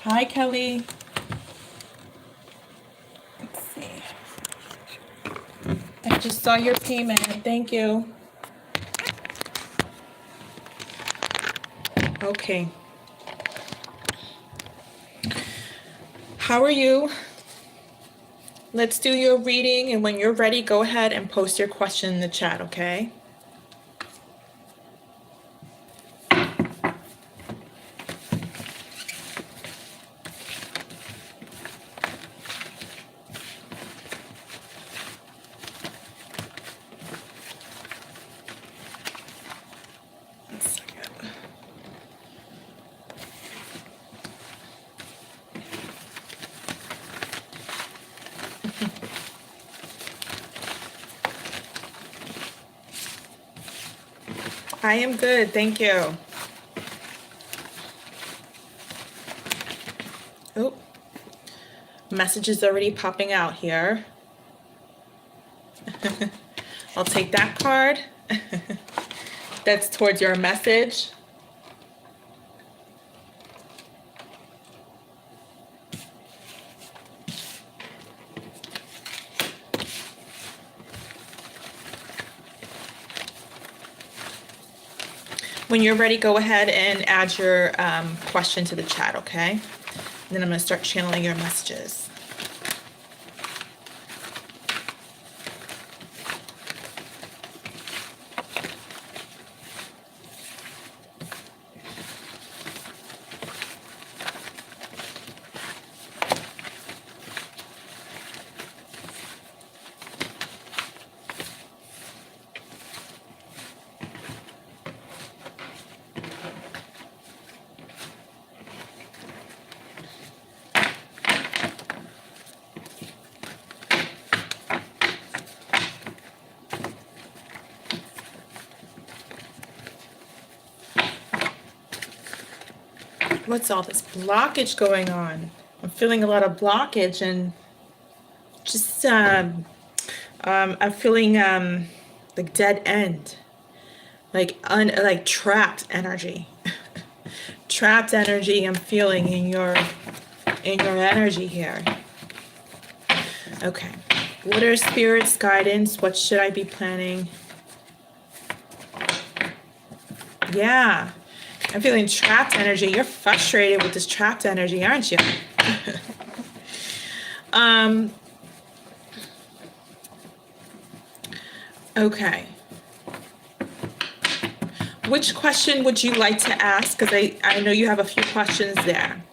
Hi, Kelly. Let's see. I just saw your payment. Thank you. Okay. How are you? Let's do your reading, and when you're ready, go ahead and post your question in the chat, okay? I am good, thank you. Oh, message is already popping out here. I'll take that card. That's towards your message. When you're ready, go ahead and add your question to the chat, okay? And then I'm going to start channeling your messages. What's all this blockage going on? I'm feeling a lot of blockage and just I'm feeling like dead end, like trapped energy. Trapped energy I'm feeling in your energy here. Okay. What are Spirit's guidance? What should I be planning? Yeah. I'm feeling trapped energy. You're frustrated with this trapped energy, aren't you? Okay. Which question would you like to ask? Because I know you have a few questions there.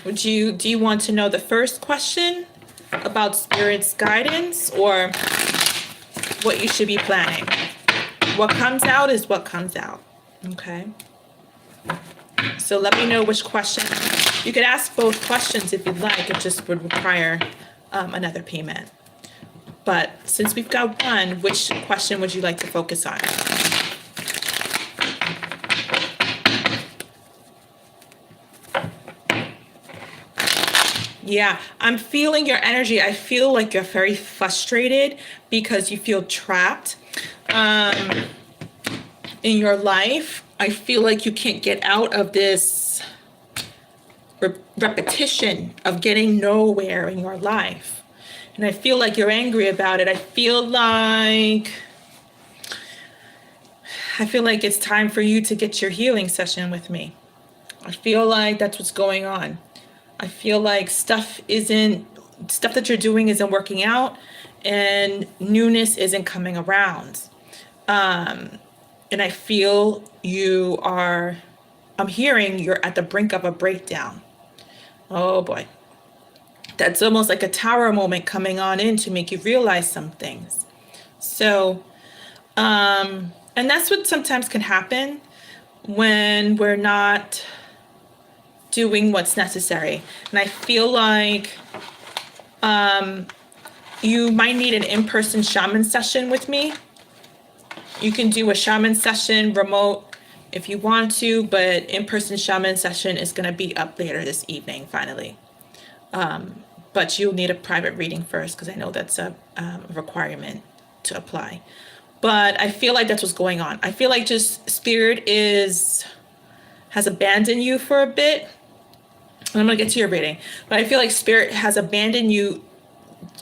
Do you want to know the first question about Spirit's guidance, or what you should be planning? What comes out is what comes out. Okay. So let me know which question. You could ask both questions if you'd like. It just would require another payment. But since we've got one, which question would you like to focus on? Yeah, I'm feeling your energy. I feel like you're very frustrated because you feel trapped in your life. I feel like you can't get out of this repetition of getting nowhere in your life. And I feel like you're angry about it. I feel like it's time for you to get your healing session with me. I feel like that's what's going on. I feel like stuff that you're doing isn't working out, and newness isn't coming around. And I feel I'm hearing you're at the brink of a breakdown. Oh boy. That's almost like a tower moment coming on in to make you realize some things. So, and that's what sometimes can happen when we're not doing what's necessary. And I feel like you might need an in-person shaman session with me. You can do a shaman session remote if you want to, but in-person shaman session is going to be up later this evening, finally. But you'll need a private reading first, because I know that's a requirement to apply. But I feel like that's what's going on. I feel like just Spirit has abandoned you for a bit. And I'm going to get to your reading. But I feel like Spirit has abandoned you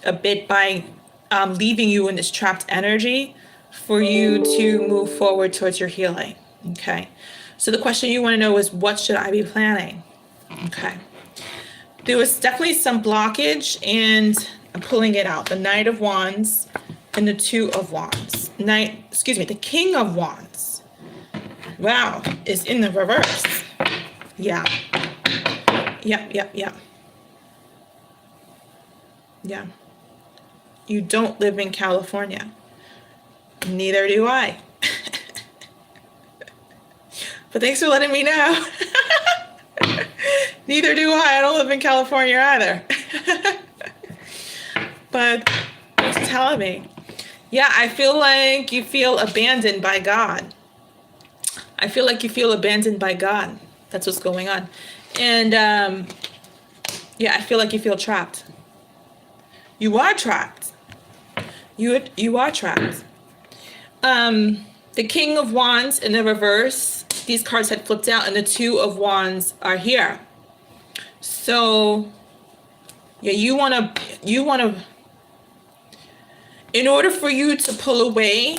a bit by leaving you in this trapped energy for you to move forward towards your healing. Okay. So the question you want to know is, what should I be planning? Okay. There was definitely some blockage, and I'm pulling it out. The Knight of Wands and the Two of Wands. The King of Wands. Wow, is in the reverse. Yeah. Yep. Yeah. You don't live in California. Neither do I. But thanks for letting me know. Neither do I. I don't live in California either. But thanks for telling me. Yeah, I feel like you feel abandoned by God. I feel like you feel abandoned by God. That's what's going on. And yeah, I feel like you feel trapped. You are trapped. You are trapped. The King of Wands in the reverse, these cards had flipped out, and the Two of Wands are here. So yeah, you wanna in order for you to pull away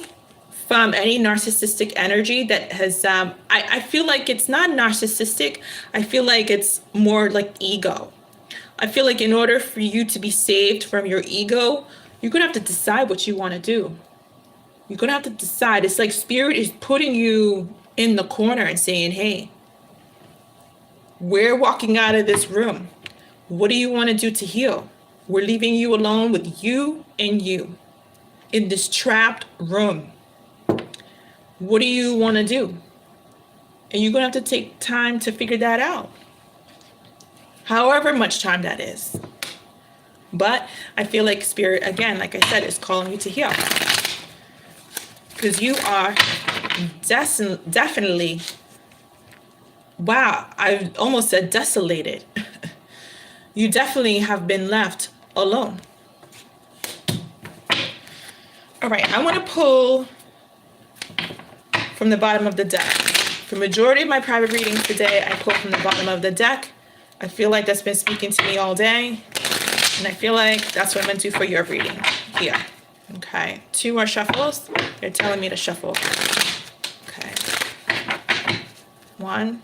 from any narcissistic energy that has I feel like it's not narcissistic. I feel like it's more like ego. I feel like in order for you to be saved from your ego, you're gonna have to decide what you want to do. You're gonna have to decide. It's like Spirit is putting you in the corner and saying, hey, we're walking out of this room. What do you want to do to heal? We're leaving you alone with you and you in this trapped room. What do you want to do? And you're going to have to take time to figure that out. However much time that is. But I feel like Spirit, again, like I said, is calling you to heal. Because you are definitely, wow, I almost said desolated. You definitely have been left alone. All right, I want to pull from the bottom of the deck. For the majority of my private readings today, I pull from the bottom of the deck. I feel like that's been speaking to me all day. And I feel like that's what I'm going to do for your reading here. Okay, 2 more shuffles. They're telling me to shuffle. Okay. 1.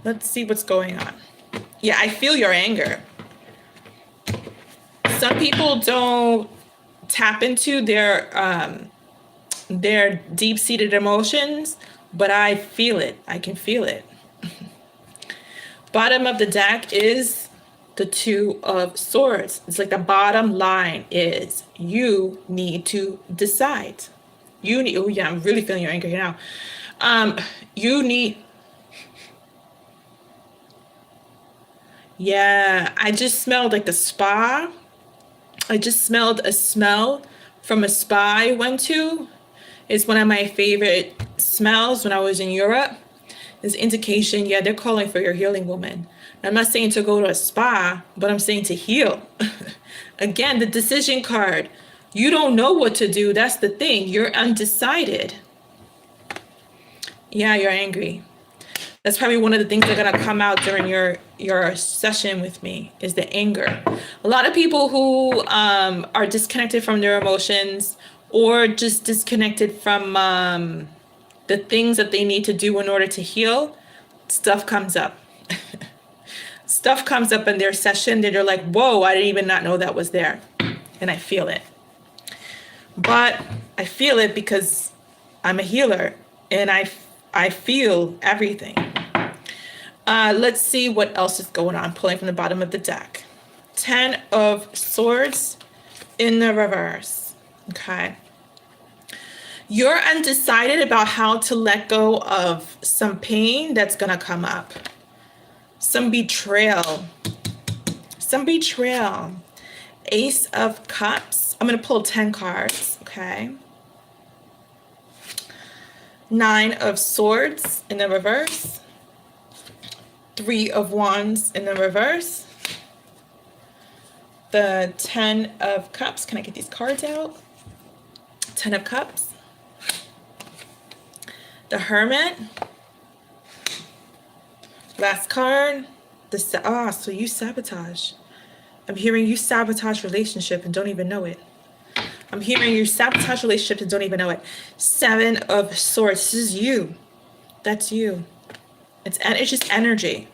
Let's see what's going on. Yeah, I feel your anger. Some people don't tap into their deep-seated emotions, but I feel it. I can feel it. Bottom of the deck is the Two of Swords. It's like the bottom line is you need to decide. You need, oh yeah, I'm really feeling your anger here now. You need, yeah, I just smelled like a spa. I just smelled a smell from a spa I went to. It's one of my favorite smells when I was in Europe. It's indication, yeah, they're calling for your healing, woman. I'm not saying to go to a spa, but I'm saying to heal. Again, the decision card. You don't know what to do. That's the thing. You're undecided. Yeah, you're angry. That's probably one of the things that are going to come out during your session with me is the anger. A lot of people who are disconnected from their emotions or just disconnected from the things that they need to do in order to heal, stuff comes up. Stuff comes up in their session that they're like, whoa, I didn't even not know that was there. And I feel it. But I feel it because I'm a healer and I feel everything. Let's see what else is going on. Pulling from the bottom of the deck. 10 of Swords in the reverse. Okay. You're undecided about how to let go of some pain that's going to come up. Some betrayal. Some betrayal. Ace of Cups. I'm going to pull 10 cards. Okay. 9 of Swords in the reverse. 3 of Wands in the reverse. The 10 of Cups. Can I get these cards out? 10 of Cups. The Hermit. Last card. So you sabotage. I'm hearing you sabotage relationship and don't even know it. I'm hearing you sabotage relationships and don't even know it. 7 of Swords. This is you. That's you. It's just energy.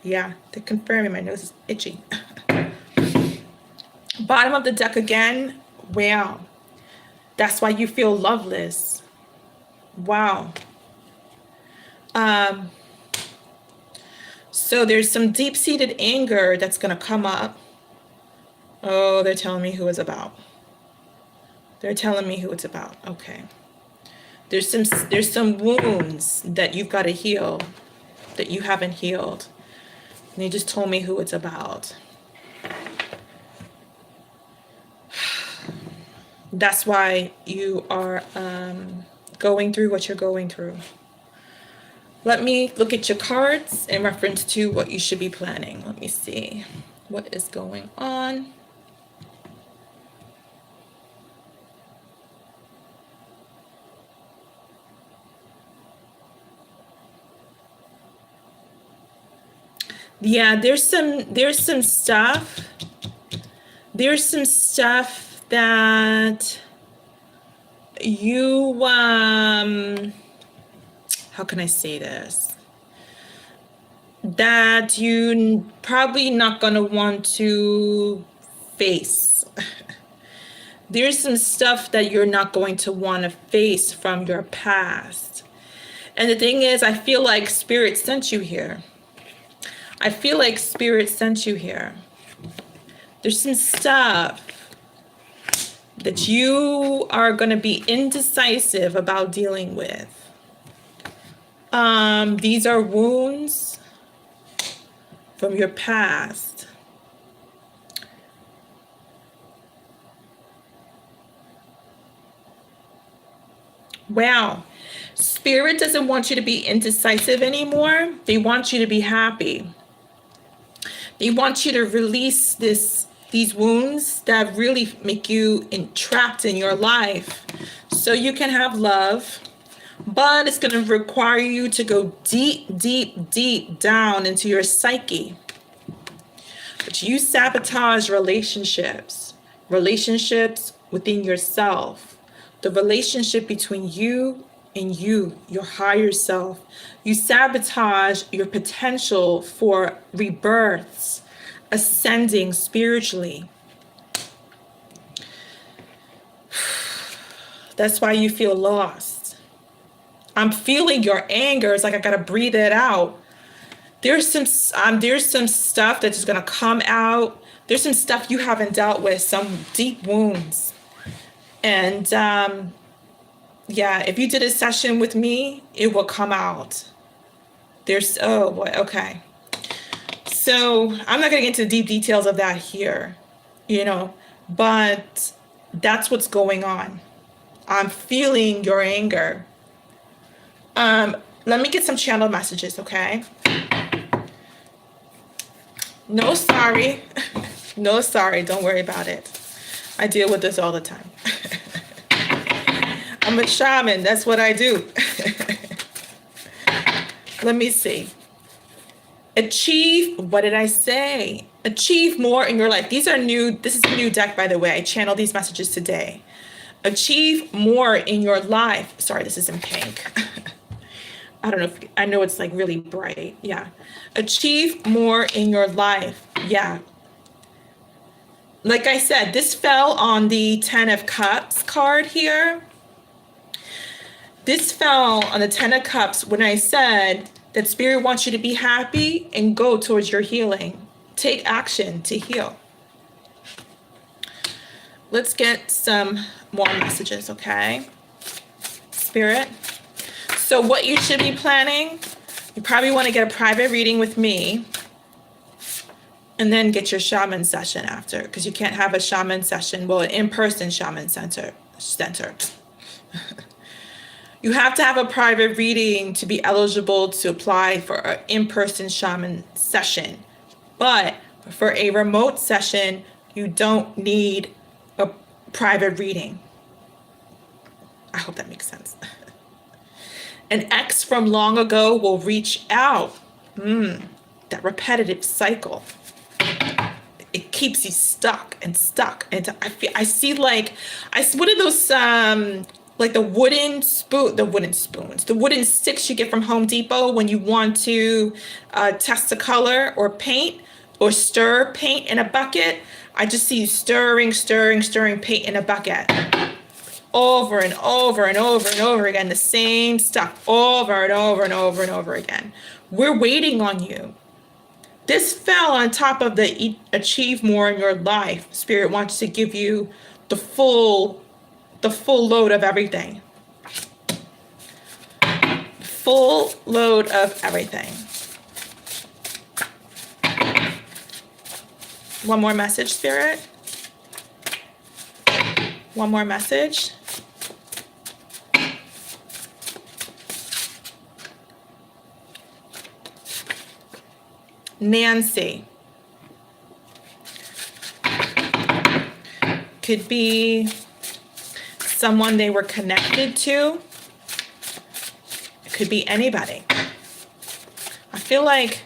Yeah, they're confirming. My nose is itchy. Bottom of the deck again. Wow. That's why you feel loveless. Wow. So there's some deep-seated anger that's going to come up. Oh, they're telling me who it's about. They're telling me who it's about. Okay. There's some wounds that you've got to heal that you haven't healed. And they just told me who it's about. That's why you are going through what you're going through. Let me look at your cards in reference to what you should be planning. Let me see what is going on. Yeah, there's some stuff. There's some stuff that you how can I say this? That you probably not gonna want to face. There's some stuff that you're not going to want to face from your past. And the thing is, I feel like Spirit sent you here. I feel like Spirit sent you here. There's some stuff that you are going to be indecisive about dealing with. These are wounds from your past. Wow. Spirit doesn't want you to be indecisive anymore. They want you to be happy. They want you to release these wounds that really make you entrapped in your life so you can have love. But it's going to require you to go deep, deep, deep down into your psyche. But you sabotage relationships within yourself, the relationship between you and you, your higher self. You sabotage your potential for rebirths, ascending spiritually. That's why you feel lost. I'm feeling your anger. It's like I gotta breathe it out. There's some stuff that's just gonna come out. There's some stuff you haven't dealt with, some deep wounds. And yeah, if you did a session with me, it will come out. Oh boy, okay. So I'm not gonna get into the deep details of that here, but that's what's going on. I'm feeling your anger. Let me get some channel messages, okay? No, sorry. No, sorry. Don't worry about it. I deal with this all the time. I'm a shaman. That's what I do. Let me see. Achieve. What did I say? Achieve more in your life. These are new. This is a new deck, by the way. I channeled these messages today. Achieve more in your life. Sorry, this is in pink. I don't know if I know it's like really bright. Yeah. Achieve more in your life. Yeah. Like I said, this fell on the 10 of Cups card here. This fell on the 10 of Cups when I said that Spirit wants you to be happy and go towards your healing. Take action to heal. Let's get some more messages, okay? Spirit. So what you should be planning, you probably want to get a private reading with me and then get your shaman session after, because you can't have a shaman session, well, an in-person shaman center. You have to have a private reading to be eligible to apply for an in-person shaman session. But for a remote session, you don't need a private reading. I hope that makes sense. An ex from long ago will reach out. That repetitive cycle. It keeps you stuck and stuck. And I see like, what are those, like the wooden spoons, the wooden sticks you get from Home Depot when you want to test a color or paint or stir paint in a bucket. I just see you stirring paint in a bucket. Over and over and over and over again, the same stuff over and over and over and over again. We're waiting on you. This fell on top of the achieve more in your life. Spirit wants to give you the full load of everything. Full load of everything. One more message, Spirit. One more message. Nancy. Could be someone they were connected to. It could be anybody. I feel like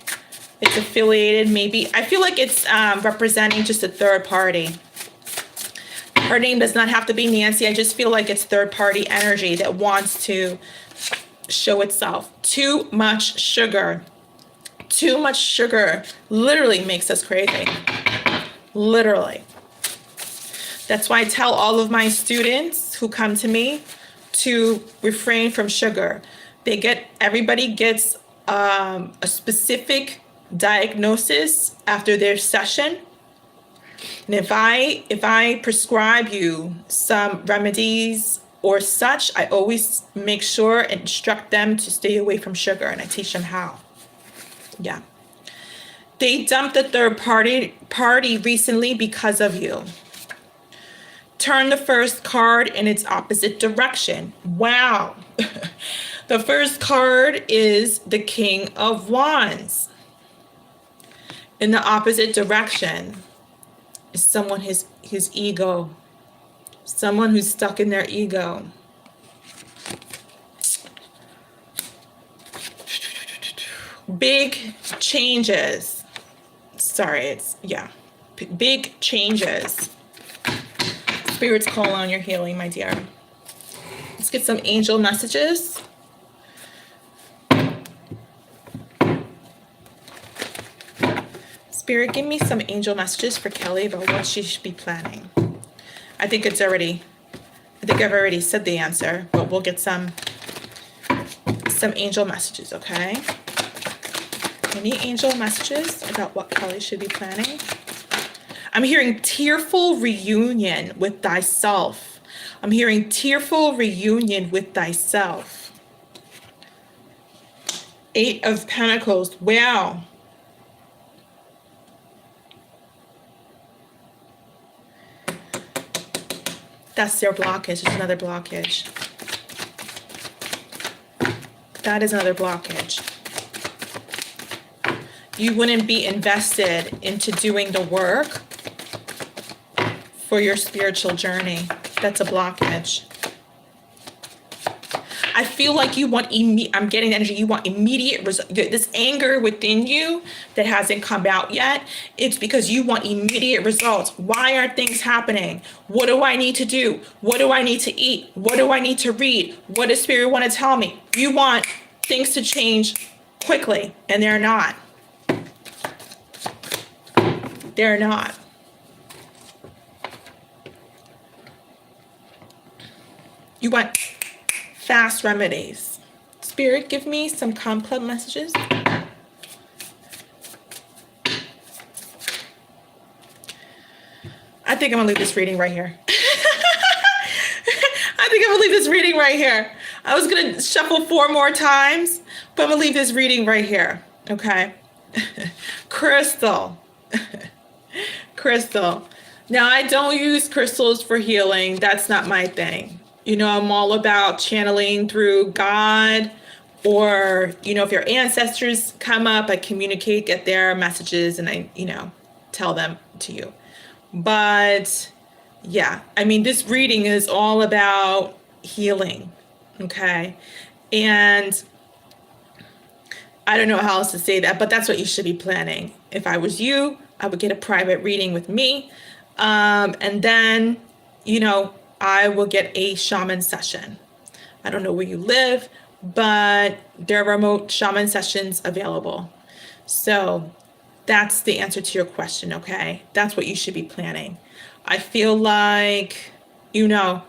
it's affiliated, maybe. I feel like it's representing just a third party. Her name does not have to be Nancy. I just feel like it's third party energy that wants to show itself. Too much sugar. Too much sugar literally makes us crazy. Literally. That's why I tell all of my students who come to me to refrain from sugar. Everybody gets a specific diagnosis after their session. And if I prescribe you some remedies or such, I always make sure and instruct them to stay away from sugar, and I teach them how. Yeah. They dumped the third party recently because of you. Turn the first card in its opposite direction. Wow. The first card is the King of Wands. In the opposite direction is someone his ego. Someone who's stuck in their ego. Big changes. Big changes. Spirits call on your healing, my dear. Let's get some angel messages. Spirit, give me some angel messages for Kelly about what she should be planning. I think I've already said the answer, but we'll get some angel messages, okay? Any angel messages about what Kelly should be planning? I'm hearing tearful reunion with thyself. I'm hearing tearful reunion with thyself. 8 of Pentacles. Wow. That's their blockage. It's another blockage. That is another blockage. You wouldn't be invested into doing the work for your spiritual journey. That's a blockage. I feel like you want, I'm getting energy, you want immediate results. This anger within you that hasn't come out yet, it's because you want immediate results. Why aren't things happening? What do I need to do? What do I need to eat? What do I need to read? What does Spirit want to tell me? You want things to change quickly, and they're not. They're not. You want fast remedies. Spirit, give me some complex messages. I think I'm gonna leave this reading right here. I think I'm gonna leave this reading right here. I was gonna shuffle 4 more times, but I'm gonna leave this reading right here. Okay. Crystal. Crystal. Now, I don't use crystals for healing. That's not my thing. You know, I'm all about channeling through God, or, you know, if your ancestors come up, I communicate, get their messages, and I, you know, tell them to you. But yeah, I mean, this reading is all about healing. Okay. And I don't know how else to say that, but that's what you should be planning. If I was you, I would get a private reading with me. And then, you know, I will get a shaman session. I don't know where you live, but there are remote shaman sessions available. So that's the answer to your question, okay? That's what you should be planning. I feel like, you know,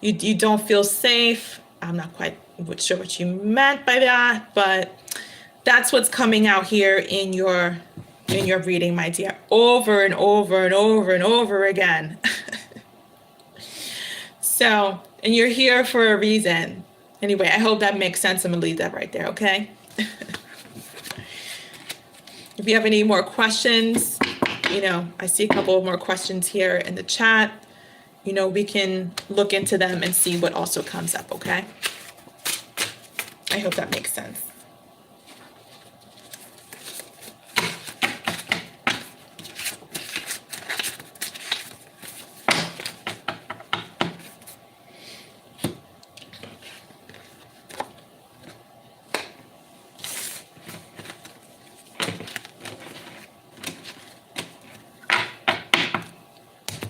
you don't feel safe. I'm not quite sure what you meant by that, but that's what's coming out here in your reading, my dear, over and over and over and over again. So, and you're here for a reason. Anyway, I hope that makes sense. I'm gonna leave that right there, okay? If you have any more questions, you know, I see a couple of more questions here in the chat. You know, we can look into them and see what also comes up, okay? I hope that makes sense.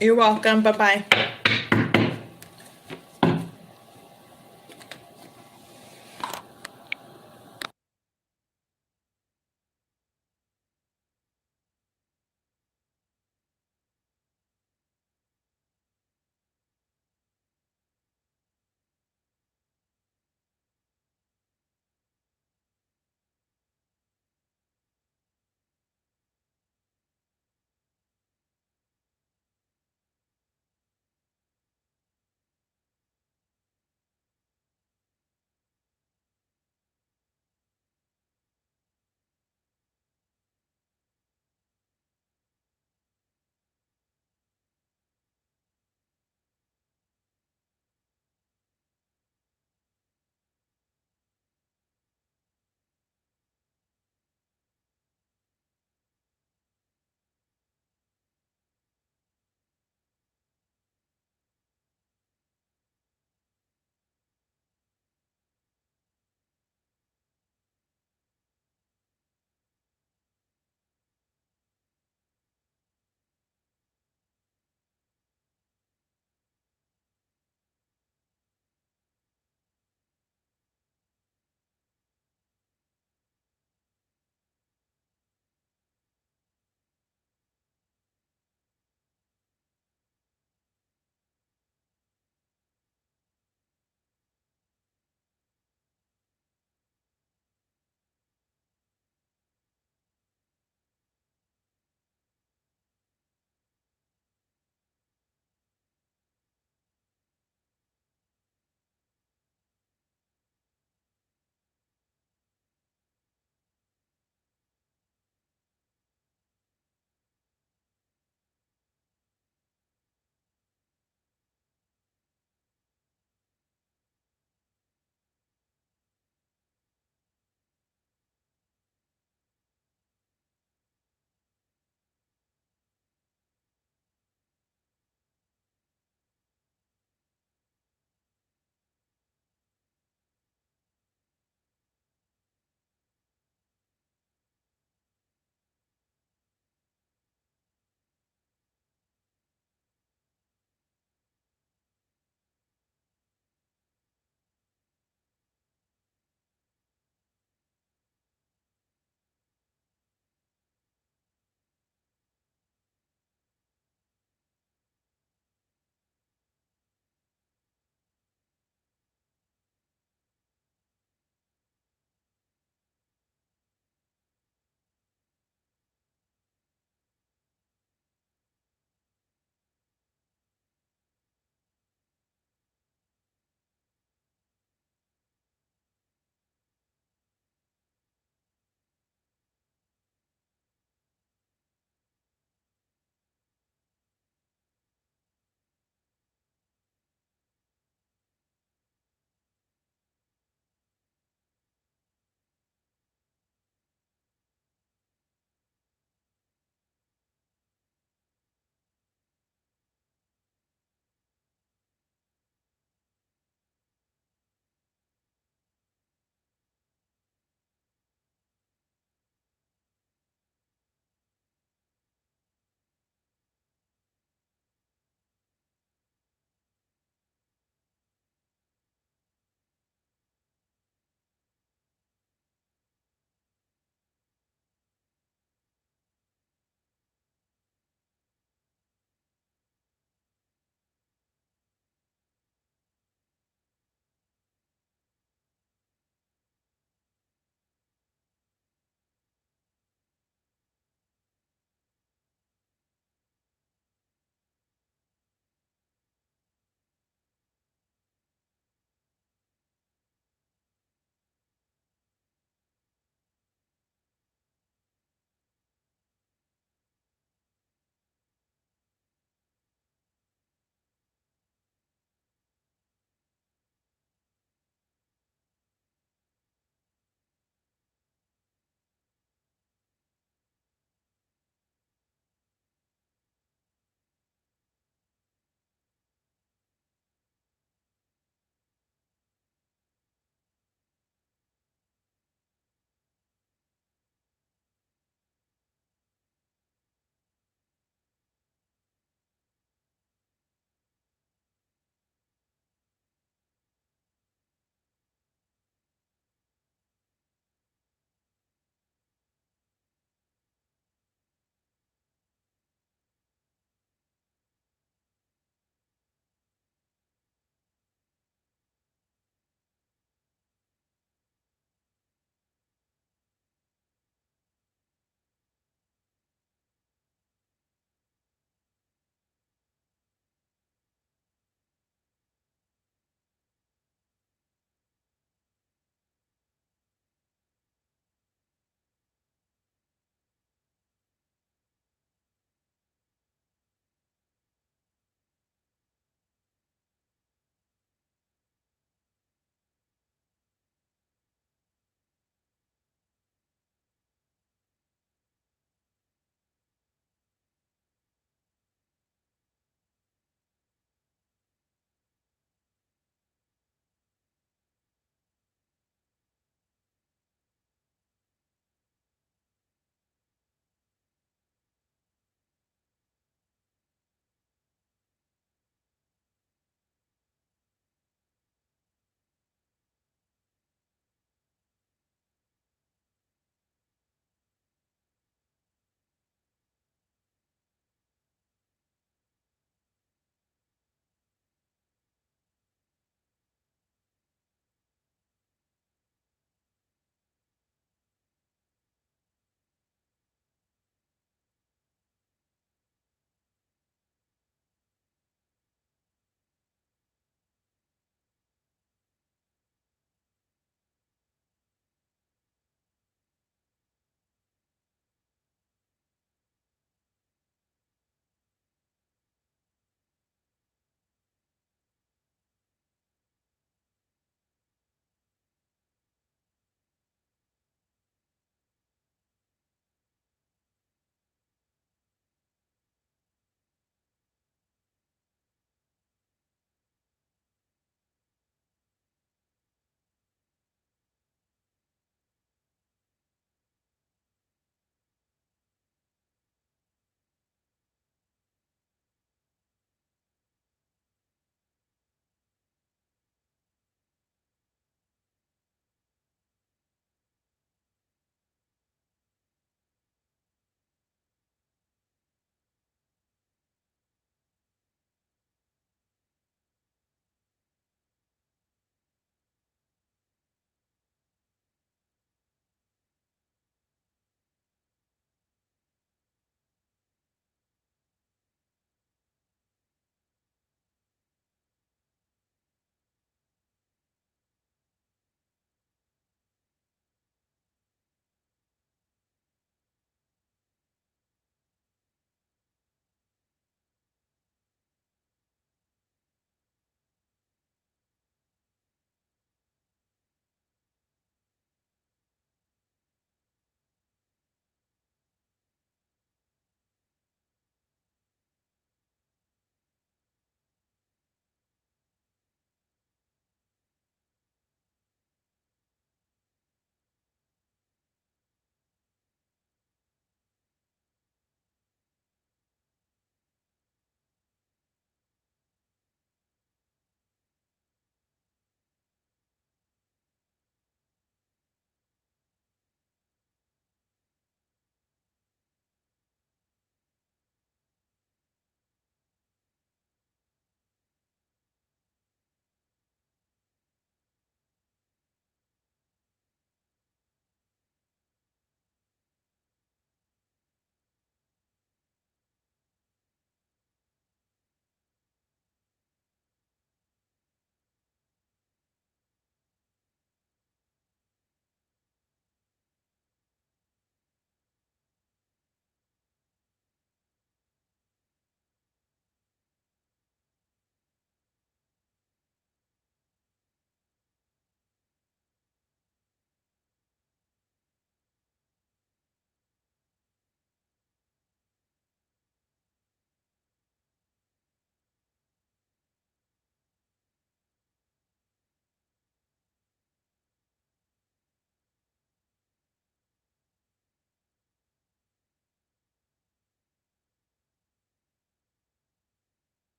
You're welcome. Bye-bye.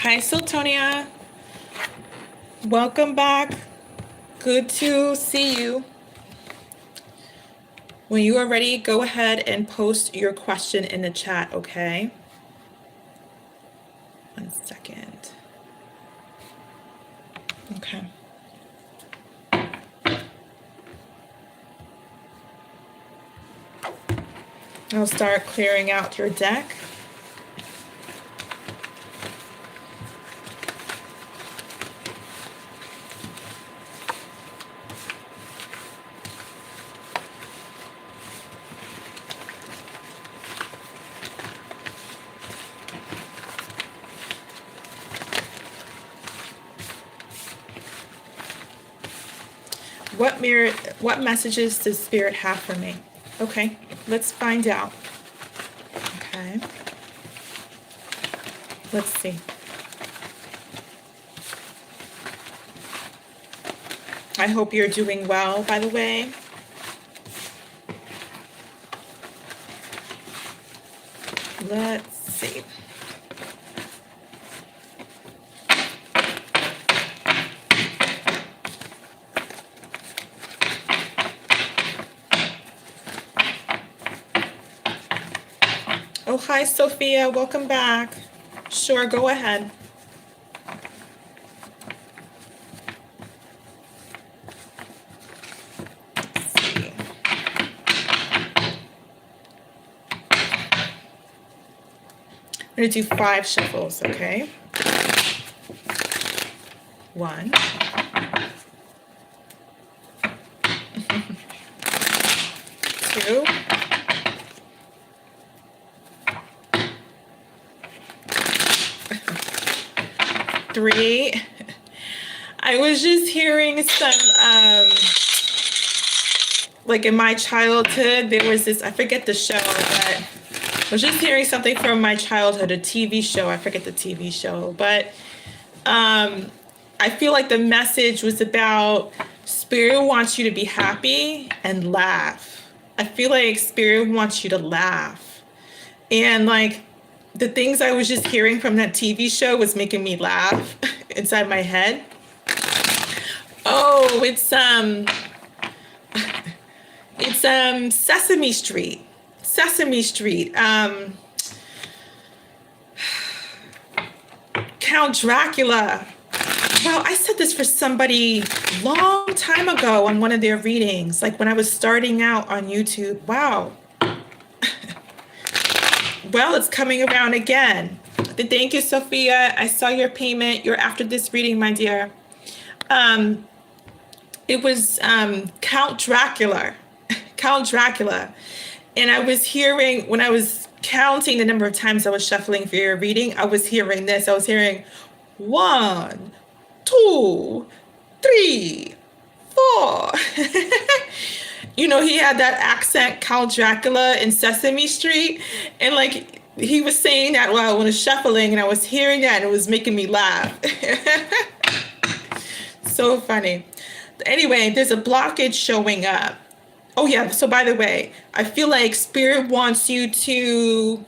Hi, Siltonia. Welcome back. Good to see you. When you are ready, go ahead and post your question in the chat, okay? 1 second. Okay. I'll start clearing out your deck. What messages does Spirit have for me? Okay, let's find out. Okay. Let's see. I hope you're doing well, by the way. Let's see. Oh, hi, Sophia. Welcome back. Sure, go ahead. Let's see. I'm going to do 5 shuffles, okay? 1. 2. 3. I was just hearing some, like in my childhood, there was this, I forget the show, but I was just hearing something from my childhood, a TV show. I forget the TV show, but I feel like the message was about Spirit wants you to be happy and laugh. I feel like Spirit wants you to laugh. And like, the things I was just hearing from that TV show was making me laugh inside my head. Oh, it's Sesame Street. Sesame Street. Count Dracula. Well, I said this for somebody long time ago on one of their readings, like when I was starting out on YouTube. Wow. Well, it's coming around again. Thank you, Sophia. I saw your payment. You're after this reading, my dear. It was Count Dracula. Count Dracula. And I was hearing, when I was counting the number of times I was shuffling for your reading, I was hearing this. I was hearing 1, 2, 3, 4. You know, he had that accent, Count Dracula in Sesame Street. And like, he was saying that while I was shuffling, and I was hearing that, and it was making me laugh. So funny. Anyway, there's a blockage showing up. Oh yeah, so by the way, I feel like Spirit wants you to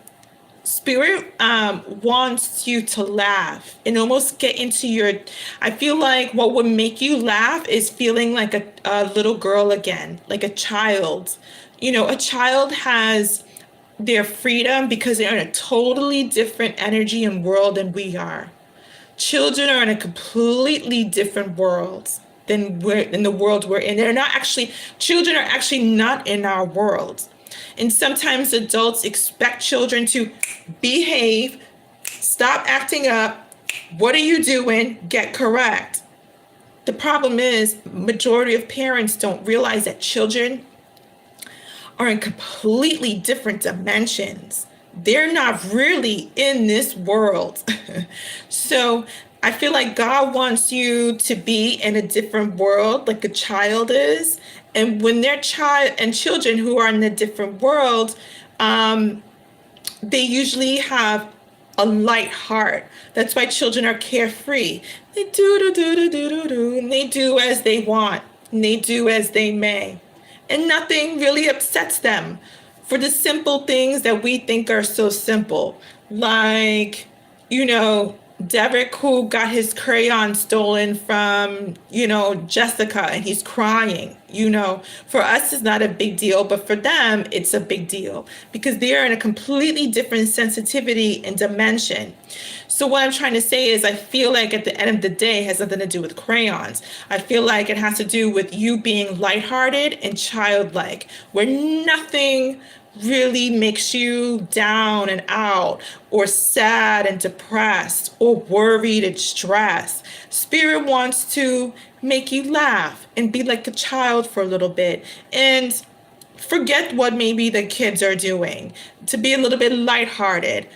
laugh and almost get into your, I feel like what would make you laugh is feeling like a little girl again, like a child. You know, a child has their freedom because they're in a totally different energy and world than we are. Children are in a completely different world than in the world we're in. Children are actually not in our world. And sometimes adults expect children to behave, stop acting up. What are you doing? Get correct. The problem is, majority of parents don't realize that children are in completely different dimensions. They're not really in this world. So I feel like God wants you to be in a different world like a child is. And when they're children who are in a different world, they usually have a light heart. That's why children are carefree. They do, and they do as they want, and they do as they may. And nothing really upsets them for the simple things that we think are so simple. Like, you know, Derek, who got his crayon stolen from, Jessica, and he's crying. For us, it's not a big deal, but for them, it's a big deal because they are in a completely different sensitivity and dimension. So what I'm trying to say is I feel like at the end of the day, it has nothing to do with crayons. I feel like it has to do with you being lighthearted and childlike, where nothing really makes you down and out or sad and depressed or worried and stressed. Spirit wants to make you laugh and be like a child for a little bit and forget what maybe the kids are doing, to be a little bit lighthearted.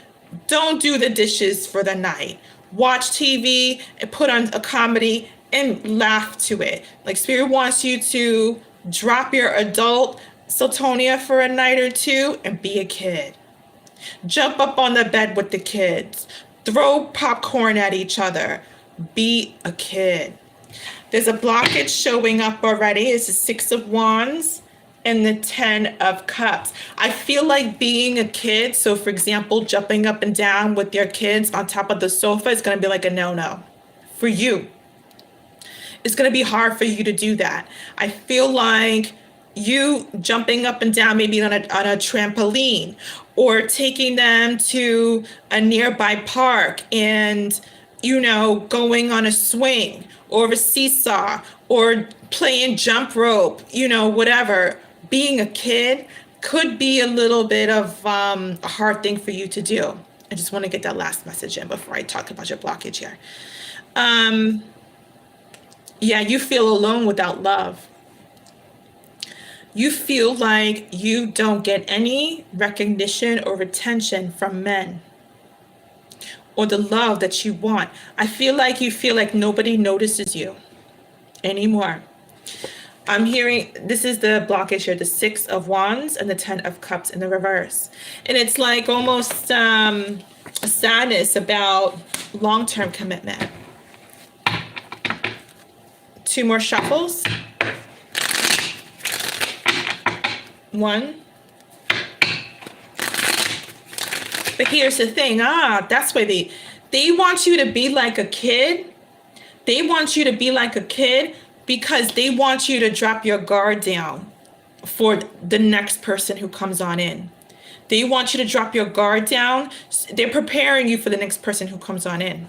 Don't do the dishes for the night. Watch TV and put on a comedy and laugh to it. Like Spirit wants you to drop your adult Sotonia for a night or two and be a kid. Jump up on the bed with the kids. Throw popcorn at each other. Be a kid. There's a blockage showing up already. It's the 6 of Wands and the 10 of Cups. I feel like being a kid, so for example, jumping up and down with your kids on top of the sofa is going to be like a no-no for you. It's going to be hard for you to do that. I feel like you jumping up and down maybe on a trampoline or taking them to a nearby park and going on a swing or a seesaw or playing jump rope, whatever. Being a kid could be a little bit of a hard thing for you to do. I just want to get that last message in before I talk about your blockage here. Yeah, you feel alone without love. You feel like you don't get any recognition or attention from men or the love that you want. I feel like you feel like nobody notices you anymore. I'm hearing, this is the blockage here, the 6 of Wands and the 10 of Cups in the reverse. And it's like almost a sadness about long-term commitment. 2 more shuffles. 1. But here's the thing. That's why they want you to be like a kid. They want you to be like a kid because they want you to drop your guard down for the next person who comes on in. They want you to drop your guard down. They're preparing you for the next person who comes on in.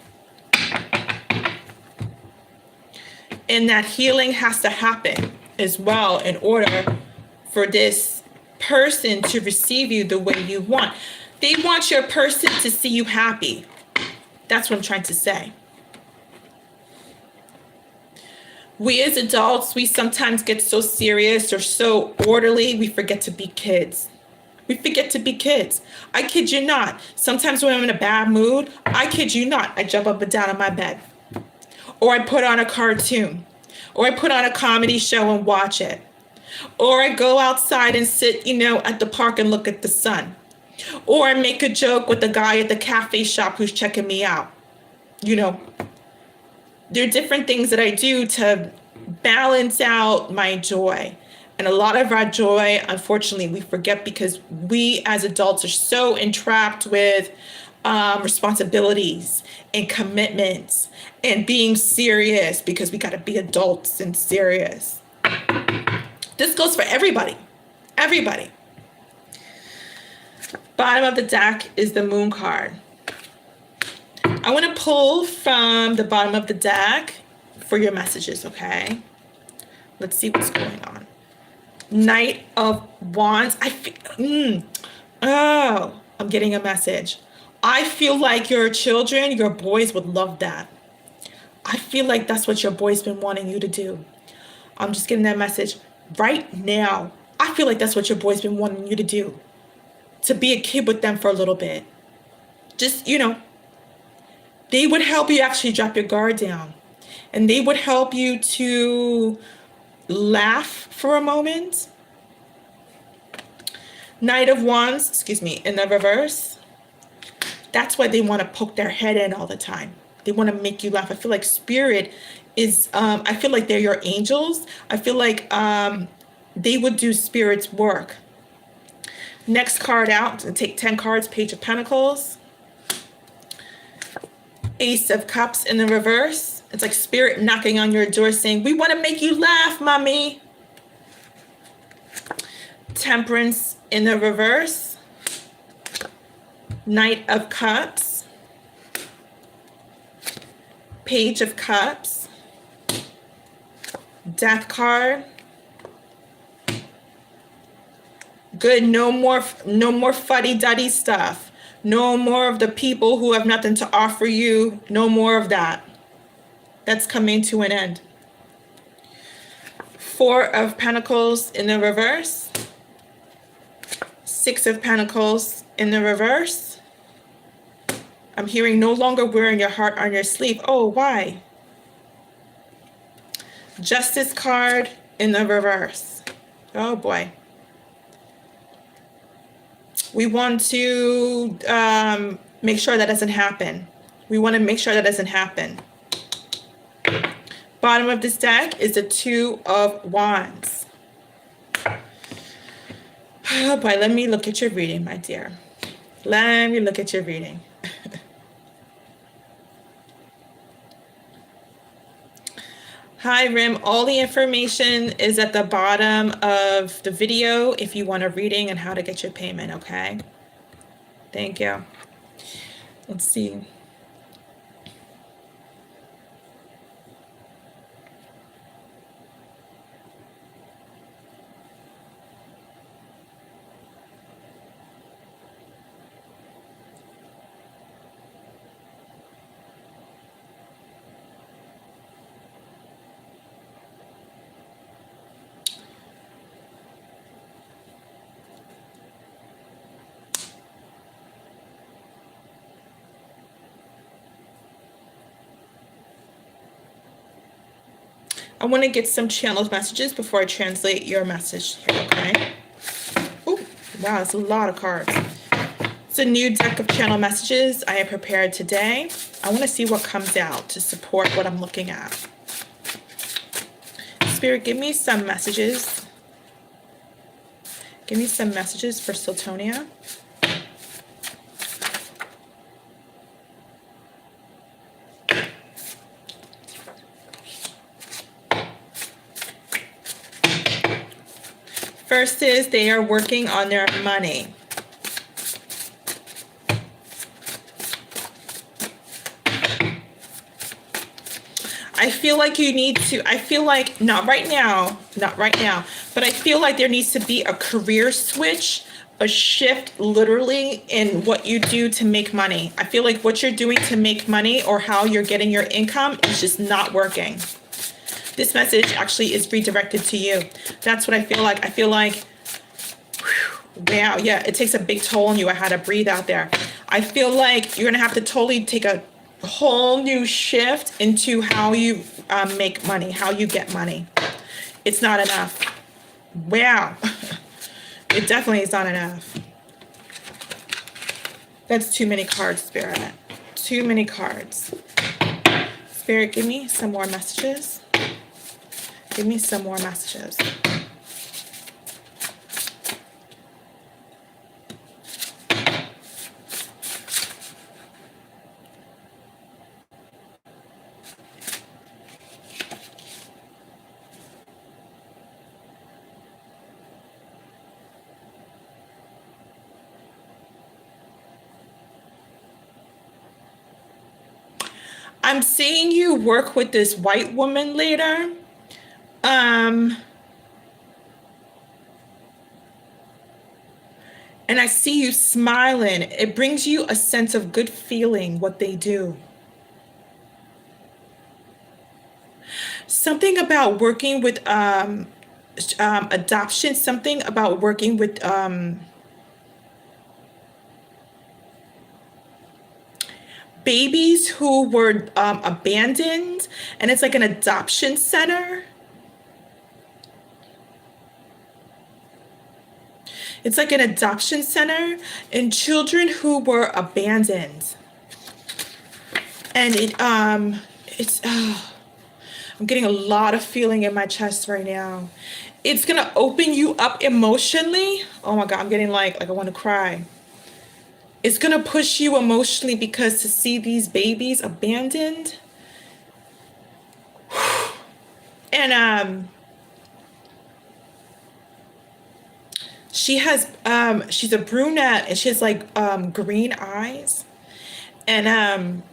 And that healing has to happen as well in order for this person to receive you the way you want. They want your person to see you happy. That's what I'm trying to say. We as adults, we sometimes get so serious or so orderly, we forget to be kids. We forget to be kids. I kid you not. Sometimes when I'm in a bad mood, I kid you not, I jump up and down on my bed. Or I put on a cartoon. Or I put on a comedy show and watch it. Or I go outside and sit, at the park and look at the sun. Or I make a joke with the guy at the cafe shop who's checking me out. There are different things that I do to balance out my joy. And a lot of our joy, unfortunately, we forget because we as adults are so entrapped with responsibilities and commitments and being serious because we got to be adults and serious. This goes for everybody. Everybody. Bottom of the deck is the Moon card. I want to pull from the bottom of the deck for your messages, okay? Let's see what's going on. Knight of Wands. I'm getting a message. I feel like your children, your boys would love that. I feel like that's what your boy's been wanting you to do. I'm just getting that message. Right now, I feel like that's what your boy's been wanting you to do. To be a kid with them for a little bit. Just, they would help you actually drop your guard down. And they would help you to laugh for a moment. Knight of Wands, in the reverse. That's why they want to poke their head in all the time. They want to make you laugh. I feel like Spirit is, I feel like they're your angels. I feel like they would do Spirit's work. Next card out, take 10 cards, Page of Pentacles. Ace of Cups in the reverse. It's like spirit knocking on your door saying, we want to make you laugh, mommy. Temperance in the reverse. Knight of Cups. Page of Cups. Death card. Good, no more fuddy-duddy stuff. No more of the people who have nothing to offer you. No more of that. That's coming to an end. Four of Pentacles in the reverse. Six of Pentacles in the reverse. I'm hearing no longer wearing your heart on your sleeve. Oh, why? Justice card in the reverse. Oh, boy. We want to make sure that doesn't happen. We want to make sure that doesn't happen. Bottom of this deck is the Two of Wands. Oh boy, let me look at your reading, my dear. Let me look at your reading. Hi, Rim. All the information is at the bottom of the video if you want a reading and how to get your payment, okay? Thank you. Let's see. I want to get some channeled messages before I translate your message here, okay? Oh, wow, it's a lot of cards. It's a new deck of channel messages I have prepared today. I want to see what comes out to support what I'm looking at. Spirit, give me some messages. Give me some messages for Siltonia. First is they are working on their money. I feel like you need to, I feel like, not right now, but I feel like there needs to be a career switch, a shift literally in what you do to make money. I feel like what you're doing to make money or how you're getting your income is just not working. This message actually is redirected to you. That's what I feel like. I feel like, whew, wow, yeah, it takes a big toll on you. I had to breathe out there. I feel like you're gonna have to totally take a whole new shift into how you make money, how you get money. It's not enough. Wow. It definitely is not enough. That's too many cards, Spirit. Too many cards. Spirit, give me some more messages. Give me some more messages. I'm seeing you work with this white woman later. And I see you smiling. It brings you a sense of good feeling, what they do. Something about working with adoption, something about working with babies who were abandoned, and it's like an adoption center. It's like an adoption center and children who were abandoned. And I'm getting a lot of feeling in my chest right now. It's gonna open you up emotionally. Oh my God, I'm getting like I want to cry. It's going to push you emotionally, because to see these babies abandoned, and she's a brunette, and she has like green eyes, and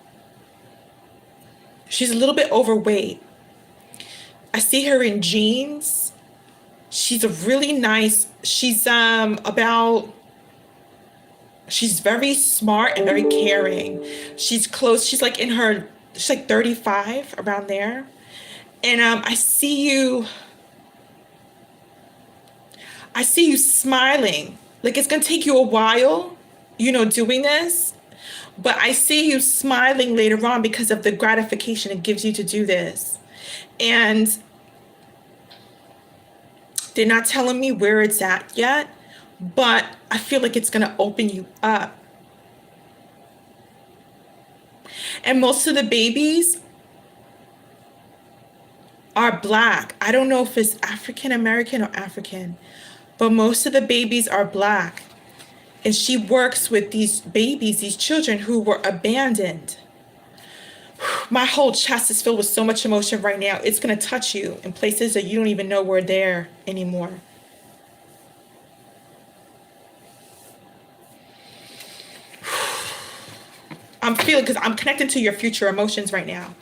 she's a little bit overweight. I see her in jeans. She's a really nice, she's very smart and very caring. She's close, she's like she's like 35, around there. And I see you smiling. Like, it's gonna take you a while, doing this, but I see you smiling later on because of the gratification it gives you to do this. And they're not telling me where it's at yet, but I feel like it's gonna open you up. And most of the babies are Black. I don't know if it's African American or African, but most of the babies are Black. And she works with these babies, these children who were abandoned. My whole chest is filled with so much emotion right now. It's going to touch you in places that you don't even know were there anymore. I'm feeling, because I'm connected to your future emotions right now.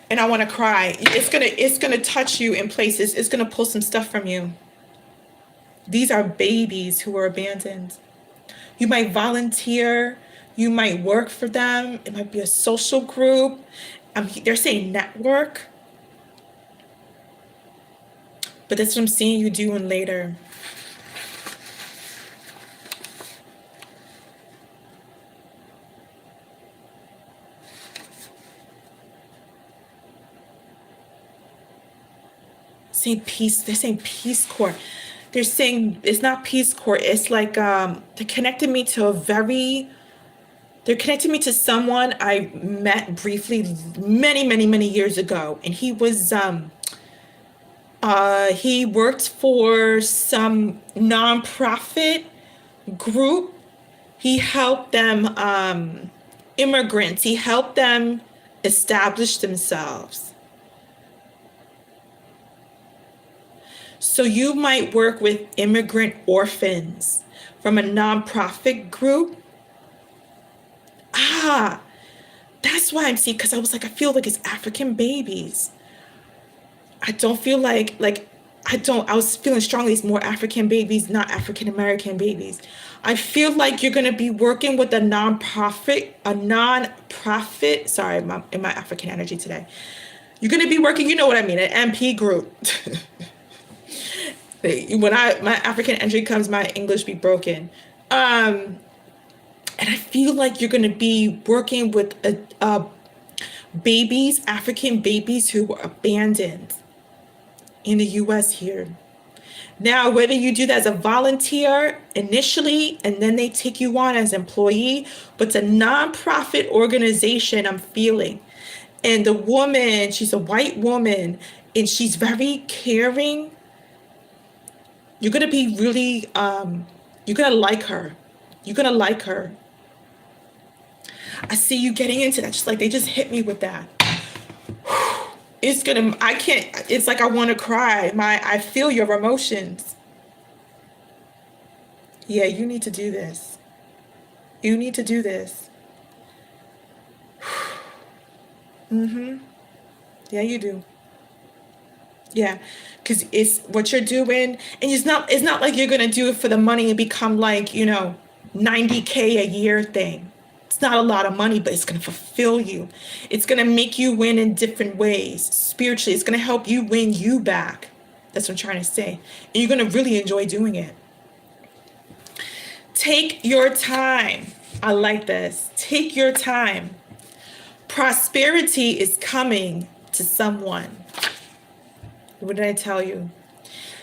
And I want to cry. It's gonna touch you in places. It's going to pull some stuff from you. These are babies who were abandoned. You might volunteer. You might work for them. It might be a social group. They're saying network. But that's what I'm seeing you doing later. Saying peace. They're saying Peace Corps. They're saying it's not Peace Corps. It's like they're connecting me to they're connecting me to someone I met briefly many, many, many years ago. And he was he worked for some nonprofit group. He helped them, immigrants. He helped them establish themselves. So you might work with immigrant orphans from a nonprofit group. That's why I'm seeing, because I was like, I feel like it's African babies. I don't feel like I was feeling strongly it's more African babies, not African American babies. I feel like you're going to be working with a nonprofit, sorry, in my African energy today. You're going to be working, you know what I mean, an MP group. When my African energy comes, my English be broken. And I feel like you're going to be working with babies, African babies who were abandoned in the US here. Now, whether you do that as a volunteer initially, and then they take you on as employee, but it's a nonprofit organization, I'm feeling. And the woman, she's a white woman, and she's very caring. You're going to be really, you're going to like her. You're going to like her. I see you getting into that. Just like they just hit me with that. It's like I want to cry. I feel your emotions. Yeah, you need to do this. You need to do this. Yeah, you do. Yeah, because it's what you're doing, and it's not like you're gonna do it for the money and become like, $90K a year thing. It's not a lot of money, but it's gonna fulfill you. It's gonna make you win in different ways. Spiritually, it's gonna help you win you back. That's what I'm trying to say. And you're gonna really enjoy doing it. Take your time. I like this. Take your time. Prosperity is coming to someone. What did I tell you?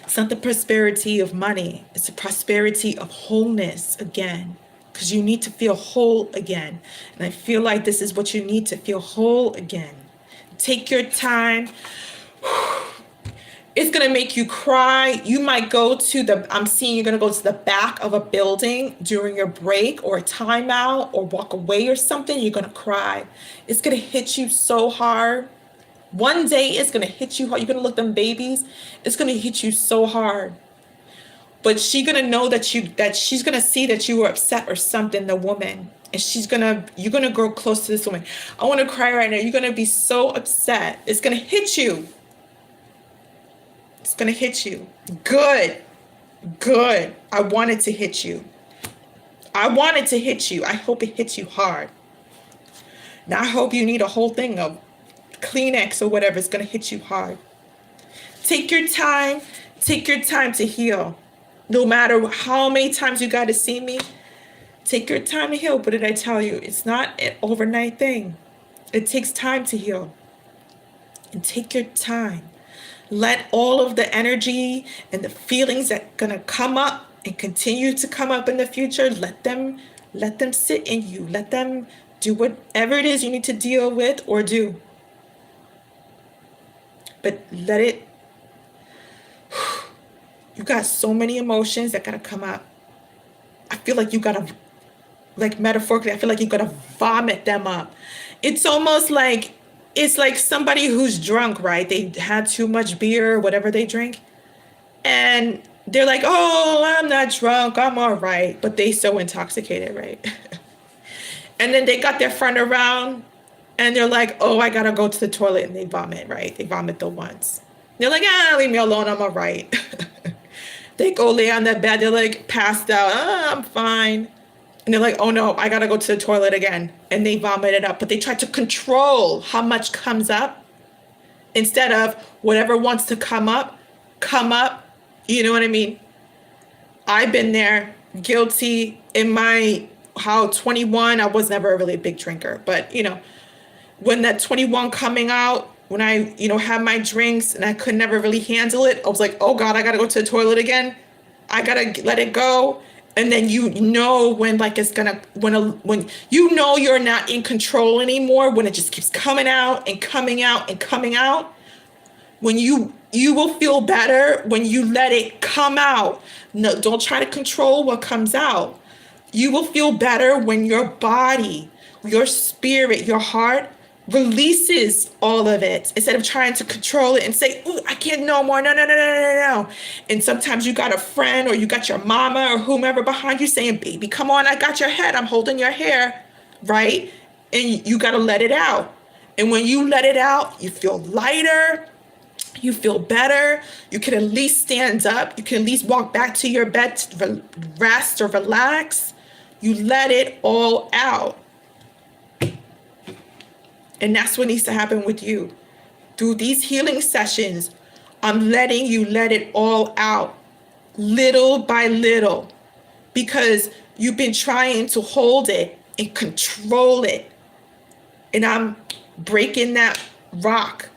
It's not the prosperity of money. It's the prosperity of wholeness again. Because you need to feel whole again. And I feel like this is what you need to feel whole again. Take your time. It's going to make you cry. You might go to I'm seeing you're going to go to the back of a building during your break or a timeout or walk away or something. You're going to cry. It's going to hit you so hard. One day it's going to hit you hard. You're going to look them babies. It's going to hit you so hard. But she's going to know that she's going to see that you were upset or something, the woman. And you're going to grow close to this woman. I want to cry right now. You're going to be so upset. It's going to hit you. It's going to hit you. Good. Good. I want it to hit you. I want it to hit you. I hope it hits you hard. Now, I hope you need a whole thing of Kleenex or whatever. It's going to hit you hard. Take your time. Take your time to heal. No matter how many times you got to see me, take your time to heal. What did I tell you? It's not an overnight thing. It takes time to heal. And take your time. Let all of the energy and the feelings that are going to come up and continue to come up in the future, let them sit in you. Let them do whatever it is you need to deal with or do. But let it, you got so many emotions that got to come up. I feel like you got to, like metaphorically, I feel like you got to vomit them up. It's almost like, it's like somebody who's drunk, right? They had too much beer or whatever they drink. And they're like, oh, I'm not drunk. I'm all right. But they so intoxicated, right? And then they got their friend around and they're like, oh, I got to go to the toilet. And they vomit, right? They vomit the once. They're like, leave me alone. I'm all right. They go lay on that bed. They're like passed out. I'm fine. And they're like, oh no, I gotta go to the toilet again. And they vomit it up. But they try to control how much comes up instead of whatever wants to come up. You know what I mean? I've been there, guilty in my, 21, I was never really a big drinker. But, when that 21 coming out, when I, had my drinks and I could never really handle it, I was like, oh God, I gotta go to the toilet again. I gotta let it go. And then when like it's gonna, when you're not in control anymore, when it just keeps coming out and coming out and coming out, when you will feel better when you let it come out. No, don't try to control what comes out. You will feel better when your body, your spirit, your heart releases all of it instead of trying to control it and say, ooh, I can't no more. No. And sometimes you got a friend or you got your mama or whomever behind you saying, baby, come on, I got your head. I'm holding your hair, right? And you got to let it out. And when you let it out, you feel lighter. You feel better. You can at least stand up. You can at least walk back to your bed to rest or relax. You let it all out. And that's what needs to happen with you. Through these healing sessions, I'm letting you let it all out, little by little, because you've been trying to hold it and control it. And I'm breaking that rock.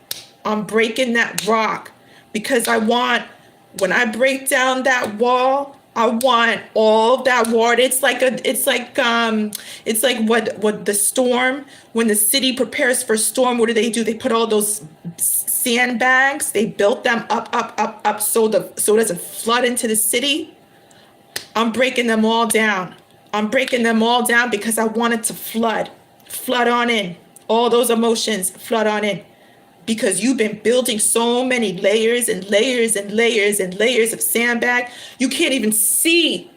I'm breaking that rock because when I break down that wall, I want all that water. It's like what the storm, when the city prepares for storm, what do? They put all those sandbags, they built them up so it doesn't flood into the city. I'm breaking them all down. I'm breaking them all down because I want it to flood on in. All those emotions flood on in. Because you've been building so many layers and layers and layers and layers of sandbag, you can't even see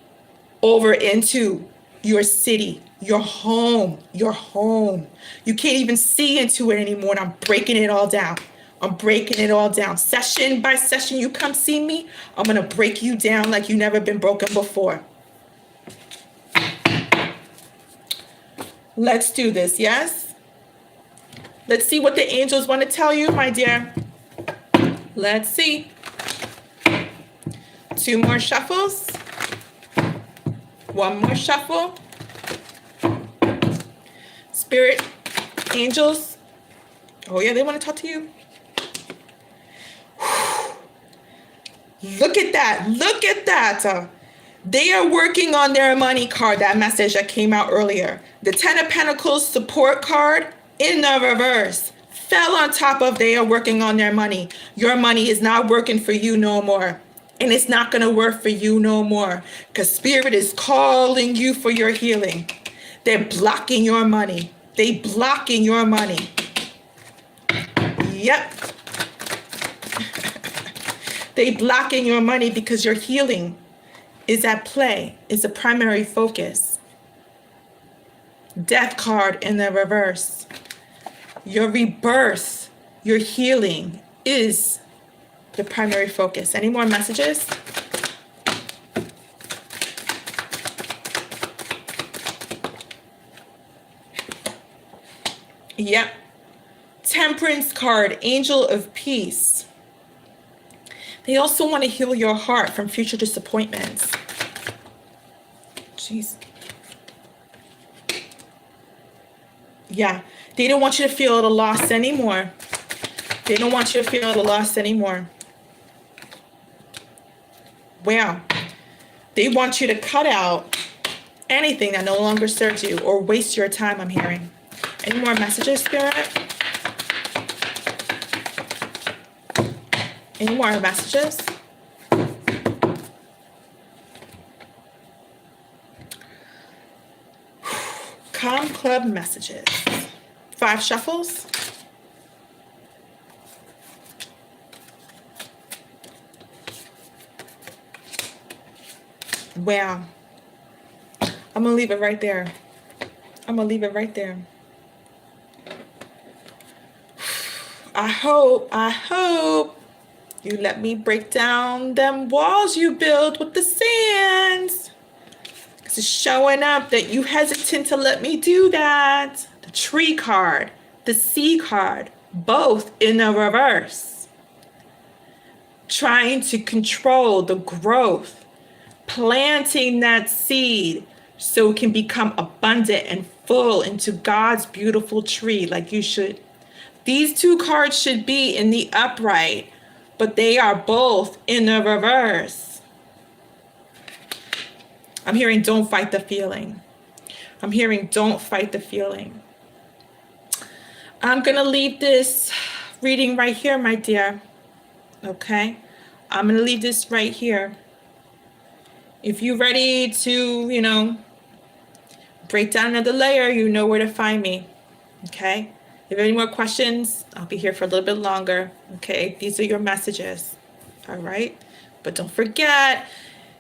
over into your city, your home. You can't even see into it anymore. And I'm breaking it all down. I'm breaking it all down. Session by session, you come see me, I'm going to break you down like you've never been broken before. Let's do this, yes? Let's see what the angels want to tell you, my dear. Let's see. 2 more shuffles. 1 more shuffle. Spirit, angels. Oh, yeah, they want to talk to you. Look at that. Look at that. They are working on their money card, that message that came out earlier. The 10 of Pentacles support card in the reverse. fell on top of they are working on their money. Your money is not working for you no more. And it's not going to work for you no more. Because Spirit is calling you for your healing. They're blocking your money. They blocking your money. Yep. They blocking your money because your healing is at play. It's a primary focus. Death card in the reverse. Your rebirth, your healing is the primary focus. Any more messages? Yep. Temperance card, Angel of Peace. They also want to heal your heart from future disappointments. Jeez. Yeah. They don't want you to feel the loss anymore. They don't want you to feel the loss anymore. Wow. They want you to cut out anything that no longer serves you or waste your time, I'm hearing. Any more messages, Spirit? Any more messages? Calm Club messages. 5 shuffles. Wow. I'm going to leave it right there. I'm going to leave it right there. I hope you let me break down them walls you build with the sands. Because it's showing up that you hesitant to let me do that. The Tree card, the Sea card, both in the reverse. Trying to control the growth. Planting that seed so it can become abundant and full into God's beautiful tree like you should. These 2 cards should be in the upright, but they are both in the reverse. I'm hearing don't fight the feeling. I'm hearing don't fight the feeling. I'm going to leave this reading right here, my dear. Okay? I'm going to leave this right here. If you're ready to, break down another layer, you know where to find me. Okay? If you have any more questions, I'll be here for a little bit longer. Okay? These are your messages. All right? But don't forget,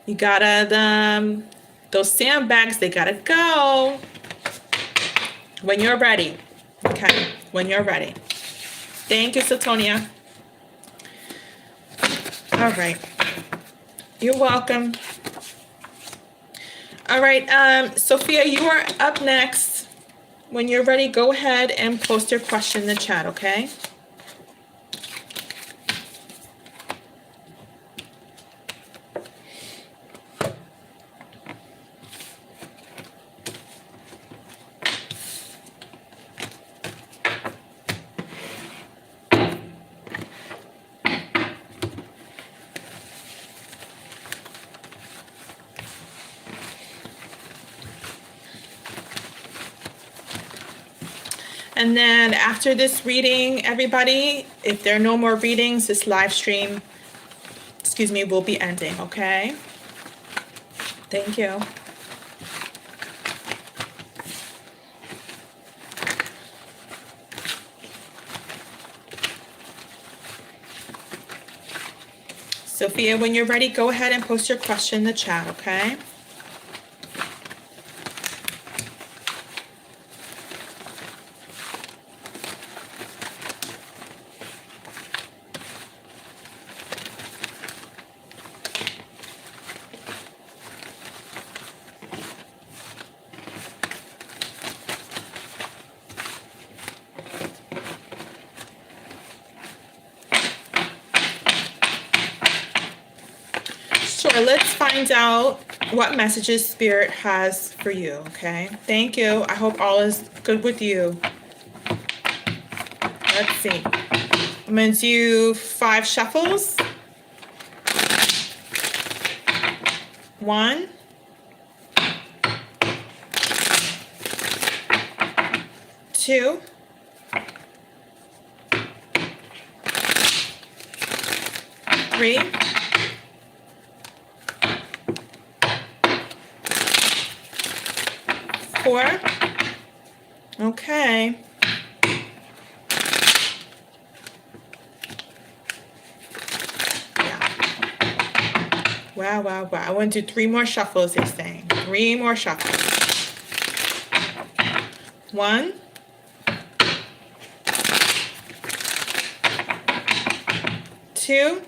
you gotta, those sandbags, they gotta go when you're ready. Okay? When you're ready. Thank you, Satonia. All right. You're welcome. All right, Sophia, you are up next. When you're ready, go ahead and post your question in the chat, okay? And then after this reading, everybody, if there are no more readings, this live stream, will be ending, okay? Thank you. Sophia, when you're ready, go ahead and post your question in the chat, okay? Sure, let's find out what messages Spirit has for you, okay? Thank you. I hope all is good with you. Let's see. I'm going to do 5 shuffles. 1. 2. 3, 4. Okay. Yeah. Wow, wow, wow. I want to do 3 more shuffles, they're saying. 3 more shuffles. 1, 2,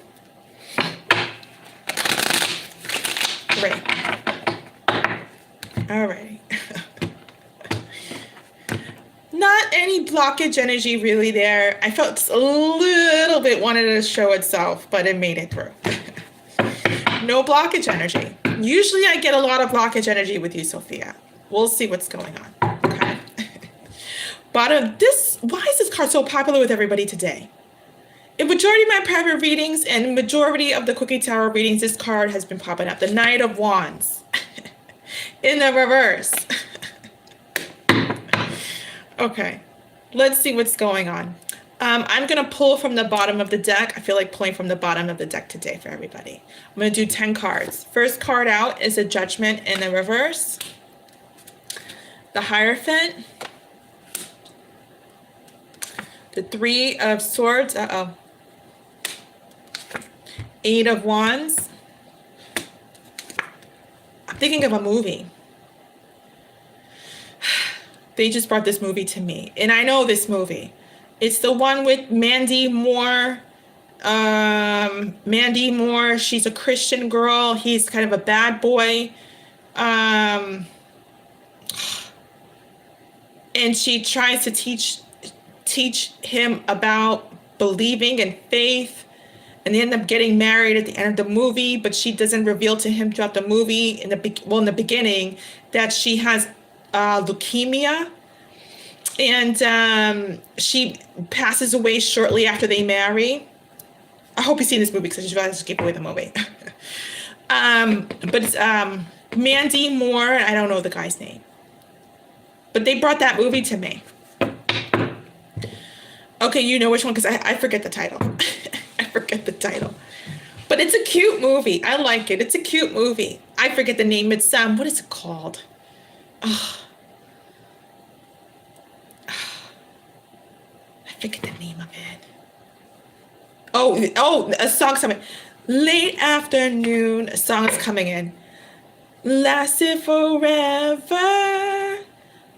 3. All right. Not any blockage energy really there. I felt a little bit wanted to show itself, but it made it through. No blockage energy. Usually I get a lot of blockage energy with you, Sophia. We'll see what's going on. Okay. Bottom, why is this card so popular with everybody today? In majority of my private readings and majority of the Quickie Tarot readings, this card has been popping up. The Knight of Wands. In the reverse. Okay, let's see what's going on. I'm going to pull from the bottom of the deck. I feel like pulling from the bottom of the deck today for everybody. I'm going to do 10 cards. First card out is a Judgment in the reverse. The Hierophant. The 3 of Swords. Uh-oh. 8 of Wands. I'm thinking of a movie. They just brought this movie to me. And I know this movie. It's the one with Mandy Moore. Mandy Moore, she's a Christian girl. He's kind of a bad boy. And she tries to teach him about believing and faith. And they end up getting married at the end of the movie, but she doesn't reveal to him throughout the movie, in the beginning, that she has leukemia. And she passes away shortly after they marry. I hope you've seen this movie because I just gave away the movie. But it's Mandy Moore. I don't know the guy's name. But they brought that movie to me. Okay, you know which one because I forget the title. I forget the title. But it's a cute movie. I like it. It's a cute movie. I forget the name. It's what is it called? Oh. I forget the name of it. Oh, a song's coming. Late afternoon, a song's coming in. Lasted forever,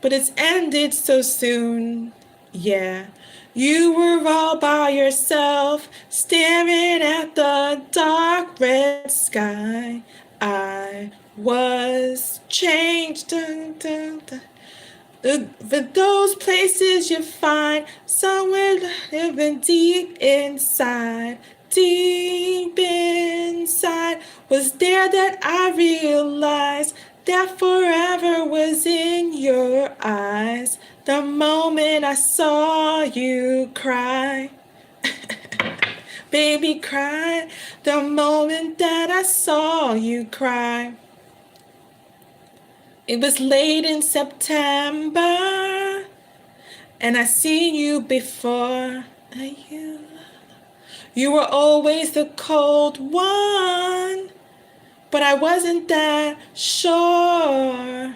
but it's ended so soon. Yeah. You were all by yourself, staring at the dark red sky. I was changed. Dun, dun, dun. For those places you find somewhere living deep inside was there that I realized that forever was in your eyes. The moment I saw you cry, baby cry, the moment that I saw you cry. It was late in September, and I seen you before. You were always the cold one, but I wasn't that sure.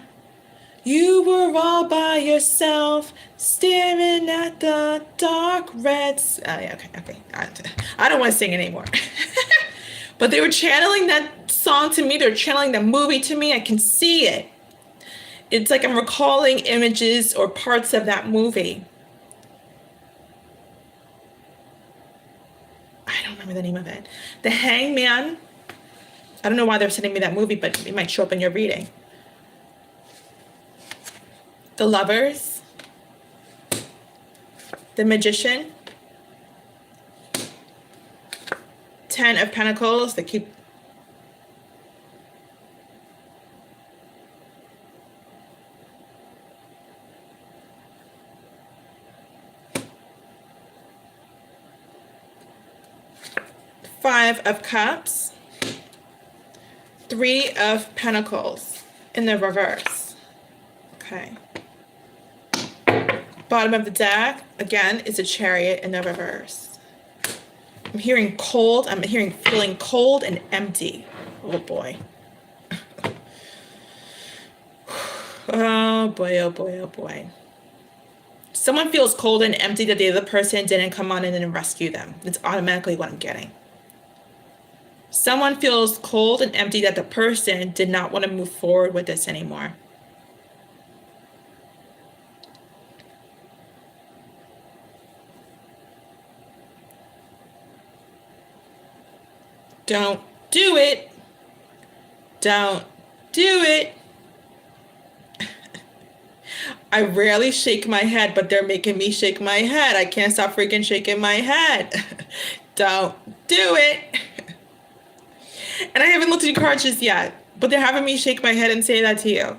You were all by yourself, staring at the dark red. Yeah, okay. I don't want to sing anymore. But they were channeling that song to me. They're channeling the movie to me. I can see it. It's like I'm recalling images or parts of that movie. I don't remember the name of it. The Hangman. I don't know why they're sending me that movie, but it might show up in your reading. The Lovers. The Magician. 10 of Pentacles. They keep... Five of Cups, 3 of Pentacles in the reverse. Okay. Bottom of the deck, again, is a Chariot in the reverse. I'm hearing cold. I'm hearing feeling cold and empty. Oh boy. Oh boy, oh boy, oh boy. Someone feels cold and empty that the other person didn't come on in and rescue them. That's automatically what I'm getting. Someone feels cold and empty that the person did not want to move forward with this anymore. Don't do it. Don't do it. I rarely shake my head, but they're making me shake my head. I can't stop freaking shaking my head. Don't do it. And I haven't looked at your cards just yet, but they're having me shake my head and say that to you.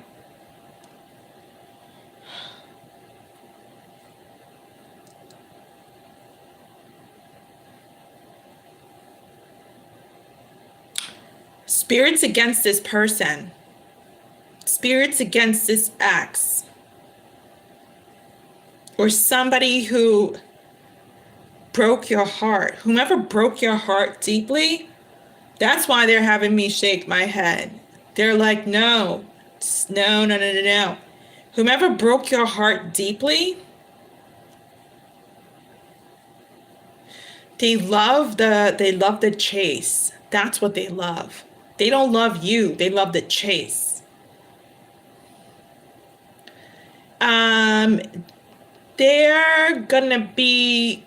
Spirits against this person. Spirits against this ex. Or somebody who broke your heart. Whomever broke your heart deeply, that's why they're having me shake my head. They're like, no, no, no, no, no, no. Whomever broke your heart deeply, they love the chase. That's what they love. They don't love you. They love the chase. They're gonna be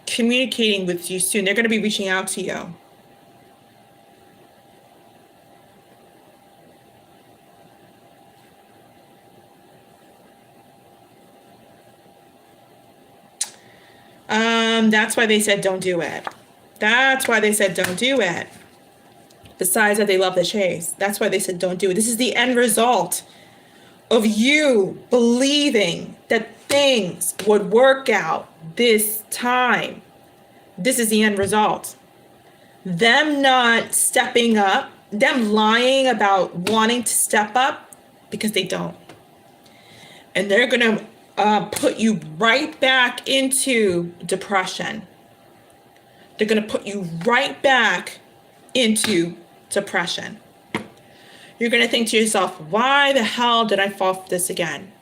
communicating with you soon. They're gonna be reaching out to you. That's why they said don't do it. That's why they said don't do it. Besides that, they love the chase. That's why they said don't do it. This is the end result of you believing that things would work out this time. This is the end result. Them not stepping up, them lying about wanting to step up because they don't. And they're going to put you right back into depression. They're going to put you right back into depression. You're going to think to yourself, why the hell did I fall for this again?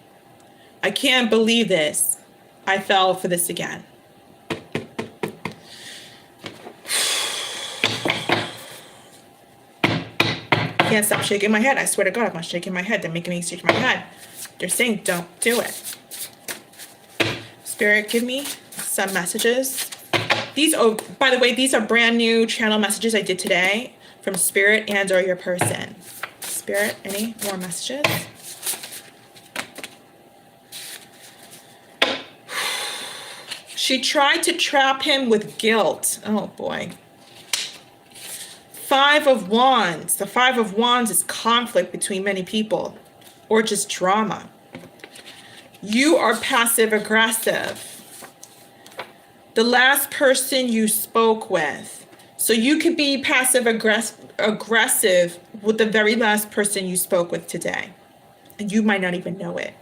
I can't believe this. I fell for this again. Can't stop shaking my head. I swear to God, I'm not shaking my head. They're making me shake my head. They're saying don't do it. Spirit, give me some messages. These, oh, by the way, these are brand new channel messages I did today from Spirit and or your person. Spirit, any more messages? She tried to trap him with guilt. Oh boy. Five of Wands. The Five of Wands is conflict between many people or just drama. You are passive aggressive. The last person you spoke with. So you could be passive aggressive with the very last person you spoke with today. And you might not even know it.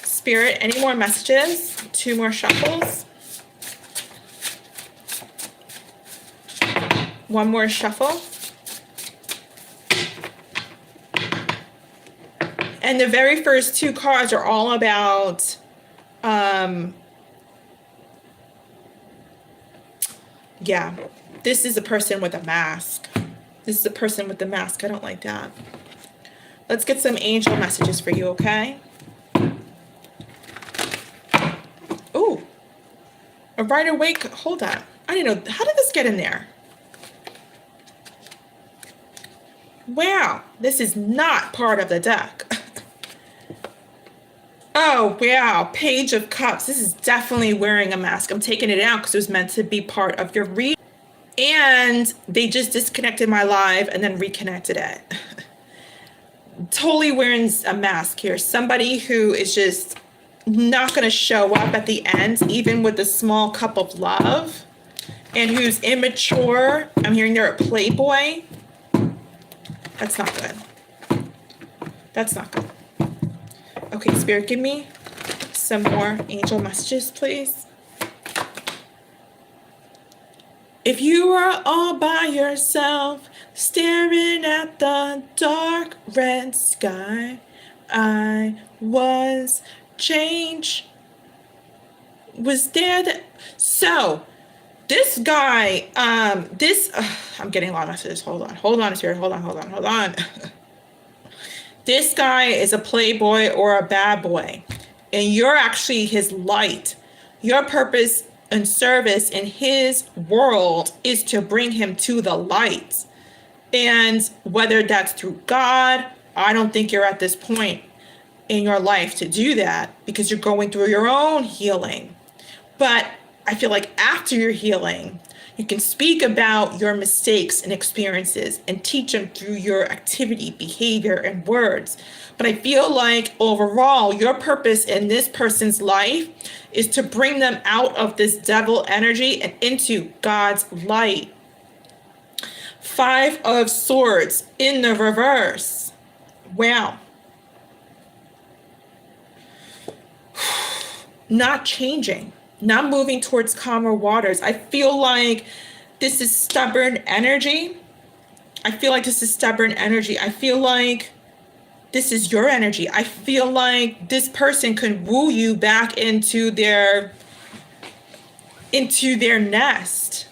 Spirit, any more messages? Two more shuffles. One more shuffle. And the very first two cards are all about yeah, this is a person with a mask. This is a person with the mask. I don't like that. Let's get some angel messages for you, okay? Ooh, a right awake. Hold on. I didn't know. How did this get in there? Wow, this is not part of the deck. Oh, wow, Page of Cups. This is definitely wearing a mask. I'm taking it out because it was meant to be part of your read. And they just disconnected my live and then reconnected it. Totally wearing a mask here. Somebody who is just not going to show up at the end, even with a small cup of love. And who's immature. I'm hearing they're a playboy. That's not good. That's not good. Okay, Spirit, give me some more angel messages, please. If you were all by yourself, staring at the dark red sky, I was change. Was there that? So, this guy, I'm getting a lot of messages. Hold on, Spirit. Hold on. This guy is a playboy or a bad boy, and you're actually his light. Your purpose and service in his world is to bring him to the light. And whether that's through God, I don't think you're at this point in your life to do that because you're going through your own healing. But I feel like after your healing, you can speak about your mistakes and experiences and teach them through your activity, behavior, and words. But I feel like overall, your purpose in this person's life is to bring them out of this devil energy and into God's light. 5 of Swords in the reverse. Wow. Not changing. Not moving towards calmer waters. I feel like this is stubborn energy. I feel like this is your energy. I feel like this person could woo you back into their nest.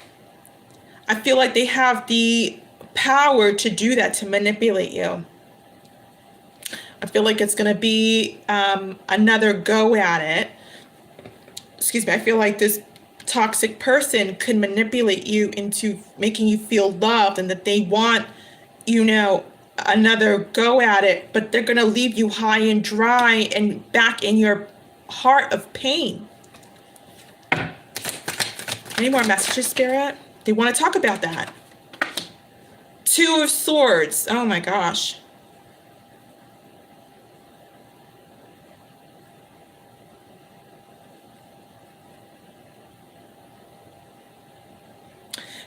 I feel like they have the power to do that, to manipulate you. I feel like it's going to be another go at it. Excuse me, I feel like this toxic person could manipulate you into making you feel loved and that they want, another go at it, but they're going to leave you high and dry and back in your heart of pain. Any more messages, Spirit? They want to talk about that. 2 of Swords. Oh my gosh.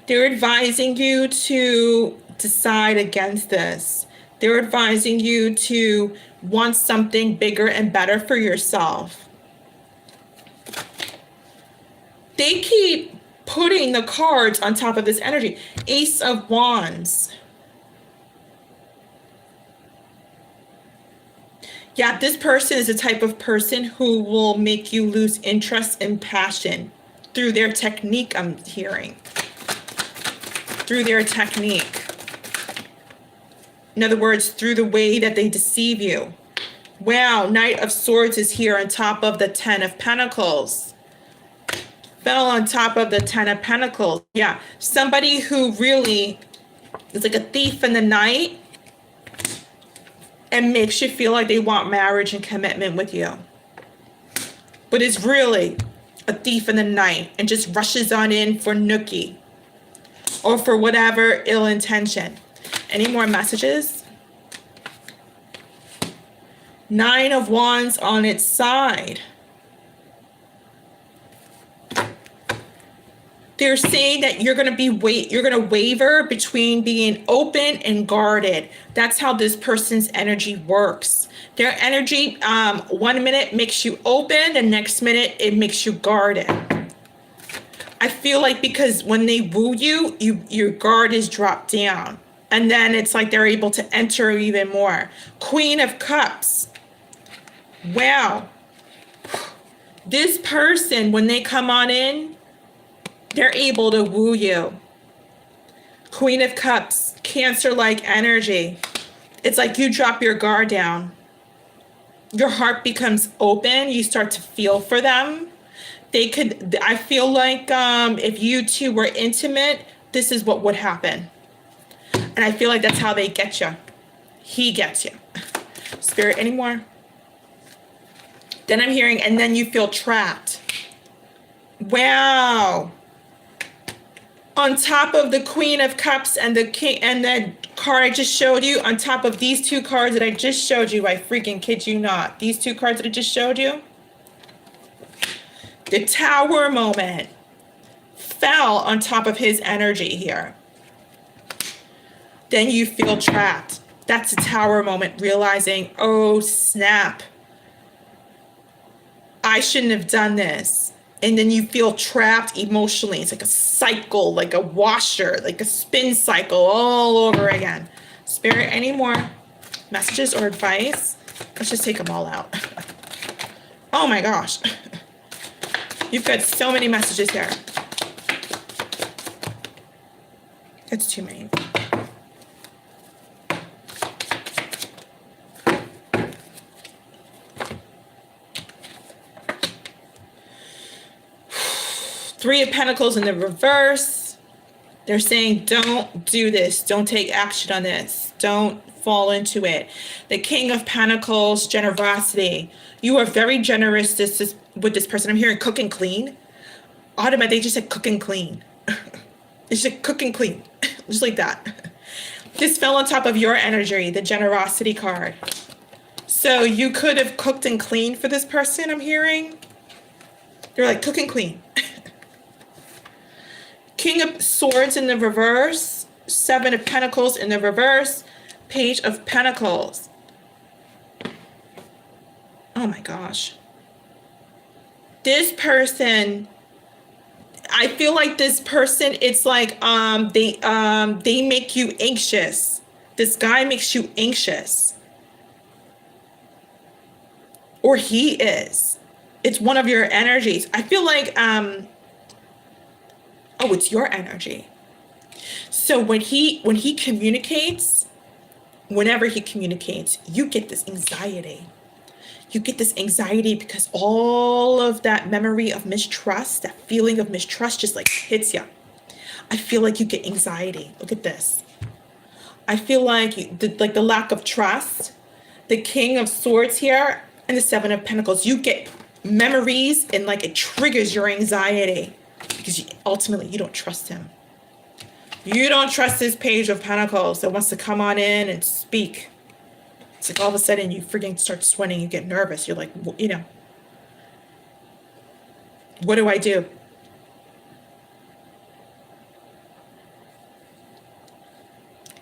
They're advising you to decide against this. They're advising you to want something bigger and better for yourself. They keep putting the cards on top of this energy. Ace of Wands. Yeah, this person is the type of person who will make you lose interest and passion through their technique, I'm hearing. Through their technique. In other words, through the way that they deceive you. Wow, Knight of Swords is here on top of the 10 of Pentacles. Fell on top of the 10 of Pentacles. Yeah, somebody who really is like a thief in the night and makes you feel like they want marriage and commitment with you. But is really a thief in the night and just rushes on in for nookie. Or for whatever ill intention. Any more messages? 9 of Wands on its side. They're saying that you're going to waver between being open and guarded. That's how this person's energy works. Their energy, 1 minute makes you open, the next minute it makes you guarded. I feel like because when they woo you, your guard is dropped down. And then it's like they're able to enter even more. Queen of Cups. Wow. This person, when they come on in, they're able to woo you. Queen of Cups, Cancer-like energy. It's like you drop your guard down. Your heart becomes open. You start to feel for them. I feel like if you two were intimate, this is what would happen. And I feel like that's how they get you. He gets you. Spirit, anymore? Then I'm hearing, and then you feel trapped. Wow. On top of the Queen of Cups and the King and the card I just showed you, on top of these 2 cards that I just showed you, I freaking kid you not. These 2 cards that I just showed you. The Tower moment fell on top of his energy here. Then you feel trapped. That's a Tower moment, realizing, oh snap, I shouldn't have done this. and then you feel trapped emotionally. It's like a cycle, like a washer, like a spin cycle all over again. Spirit, any more messages or advice? Let's just take them all out. Oh my gosh. You've got so many messages here. That's too many. Three of Pentacles in the reverse. They're saying, don't do this. Don't take action on this. Don't fall into it. The King of Pentacles, generosity. You are very generous with this person. I'm hearing cook and clean. Automatically, they just said cook and clean. It's just cook and clean. Just like that. This fell on top of your energy, the generosity card. So you could have cooked and cleaned for this person, I'm hearing. They're like, cook and clean. King of Swords in the reverse. Seven of Pentacles in the reverse. Page of Pentacles. Oh my gosh. This person, I feel like this person, it's like they make you anxious. This guy makes you anxious. Or he is. It's one of your energies. I feel like oh, it's your energy. So when he communicates, whenever he communicates, you get this anxiety. You get this anxiety because all of that memory of mistrust, that feeling of mistrust just like hits you. I feel like you get anxiety. Look at this. I feel like the lack of trust, the King of Swords here, and the Seven of Pentacles. You get memories and like it triggers your anxiety because ultimately you don't trust him. You don't trust this Page of Pentacles that wants to come on in and speak. It's like all of a sudden you freaking start sweating, you get nervous. You're like, you know, what do I do?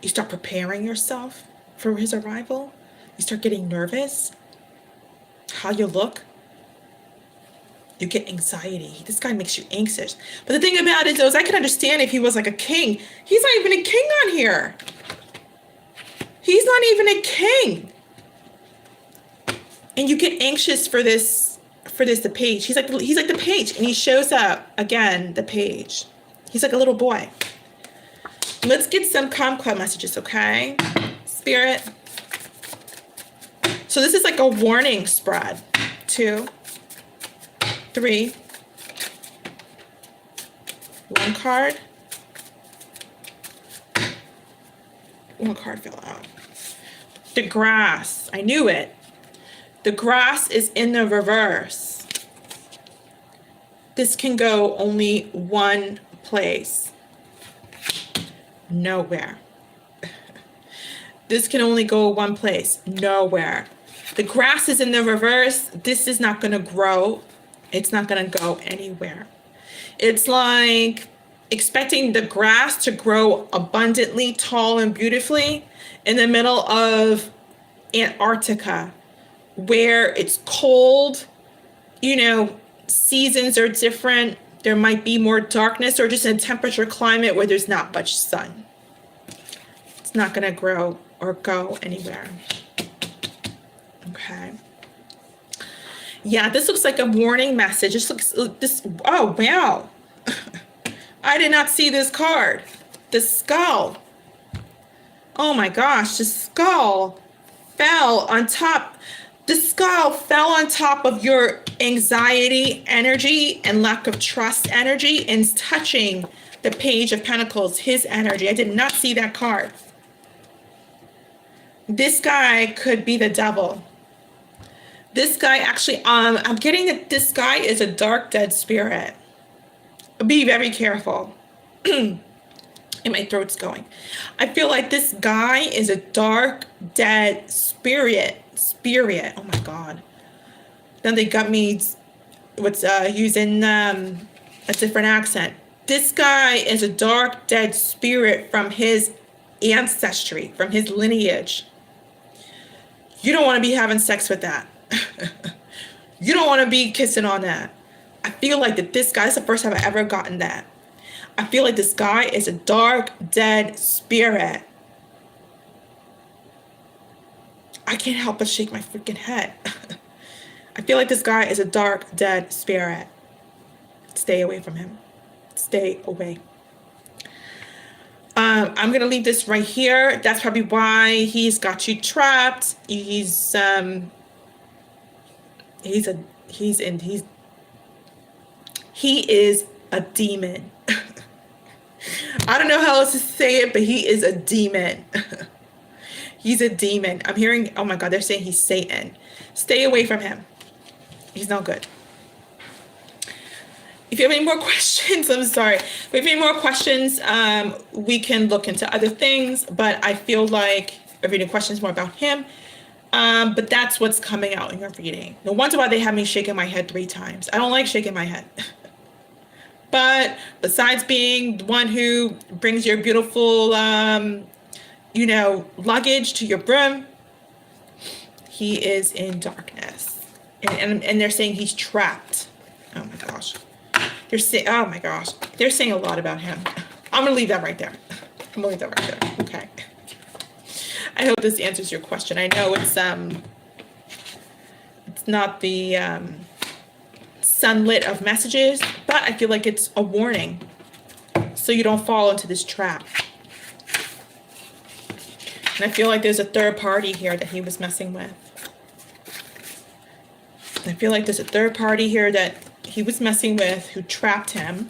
You start preparing yourself for his arrival. You start getting nervous. How you look. You get anxiety. This guy makes you anxious. But the thing about it is I can understand if he was like a king. He's not even a king on here. He's not even a king. And you get anxious for this, the page. He's like the page, and he shows up again, the page. He's like a little boy. Let's get some Kumquat messages, okay? Spirit. So this is like a warning spread. 2, 3. 1 card. 1 card fell out. The grass. I knew it. The grass is in the reverse. This can go only one place. Nowhere. This can only go one place. Nowhere. The grass is in the reverse. This is not going to grow. It's not going to go anywhere. It's like expecting the grass to grow abundantly, tall and beautifully in the middle of Antarctica, where it's cold, you know, seasons are different. There might be more darkness, or just in a temperature climate where there's not much sun. It's not going to grow or go anywhere. Okay. Yeah, this looks like a warning message. Oh, wow. I did not see this card. The skull. Oh my gosh, the skull fell on top. The skull fell on top of your anxiety energy and lack of trust energy and touching the Page of Pentacles, his energy. I did not see that card. This guy could be the devil. This guy actually, I'm getting that this guy is a dark, dead spirit. Be very careful. And my throat's going. I feel like this guy is a dark, dead spirit. Oh my God. Then they got me using a different accent. This guy is a dark, dead spirit from his ancestry, from his lineage. You don't want to be having sex with that. You don't want to be kissing on that. I feel like that this guy, is the first time I've ever gotten that. I feel like this guy is a dark, dead spirit. I can't help but shake my freaking head. I feel like this guy is a dark, dead spirit. Stay away from him. Stay away. I'm going to leave this right here. That's probably why he's got you trapped. He is a demon. I don't know how else to say it, but he is a demon. He's a demon. I'm hearing, oh my God, they're saying he's Satan. Stay away from him. He's not good. If you have any more questions, I'm sorry. If you have any more questions, we can look into other things, but I feel like if you have any questions more about him, but that's what's coming out in your reading. No wonder why they have me shaking my head 3 times. I don't like shaking my head. But besides being the one who brings your beautiful, luggage to your brim, he is in darkness. And they're saying he's trapped. Oh my gosh. They're saying, oh my gosh. They're saying a lot about him. I'm going to leave that right there. I'm going to leave that right there. Okay. I hope this answers your question. I know it's not the sunlit of messages, but I feel like it's a warning so you don't fall into this trap. And I feel like there's a third party here that he was messing with. I feel like there's a third party here that he was messing with who trapped him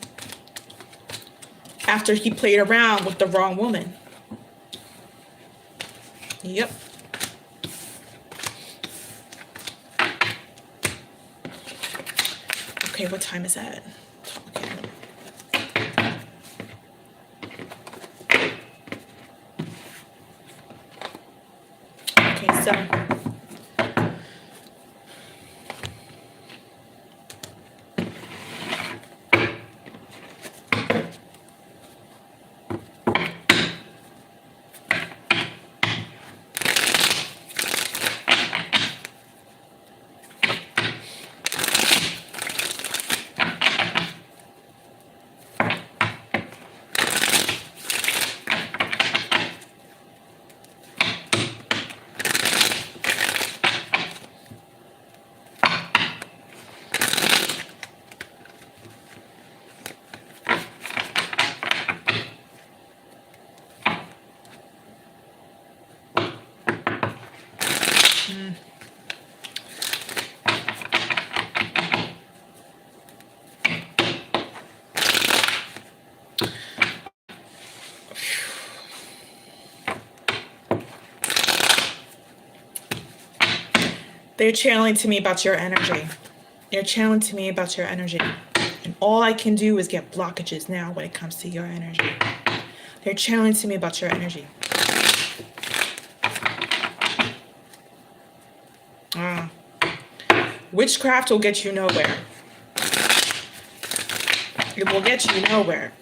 after he played around with the wrong woman. Yep. Okay, what time is that? Okay, so they're channeling to me about your energy. They're channeling to me about your energy. And all I can do is get blockages now when it comes to your energy. They're channeling to me about your energy. Witchcraft will get you nowhere. It will get you nowhere.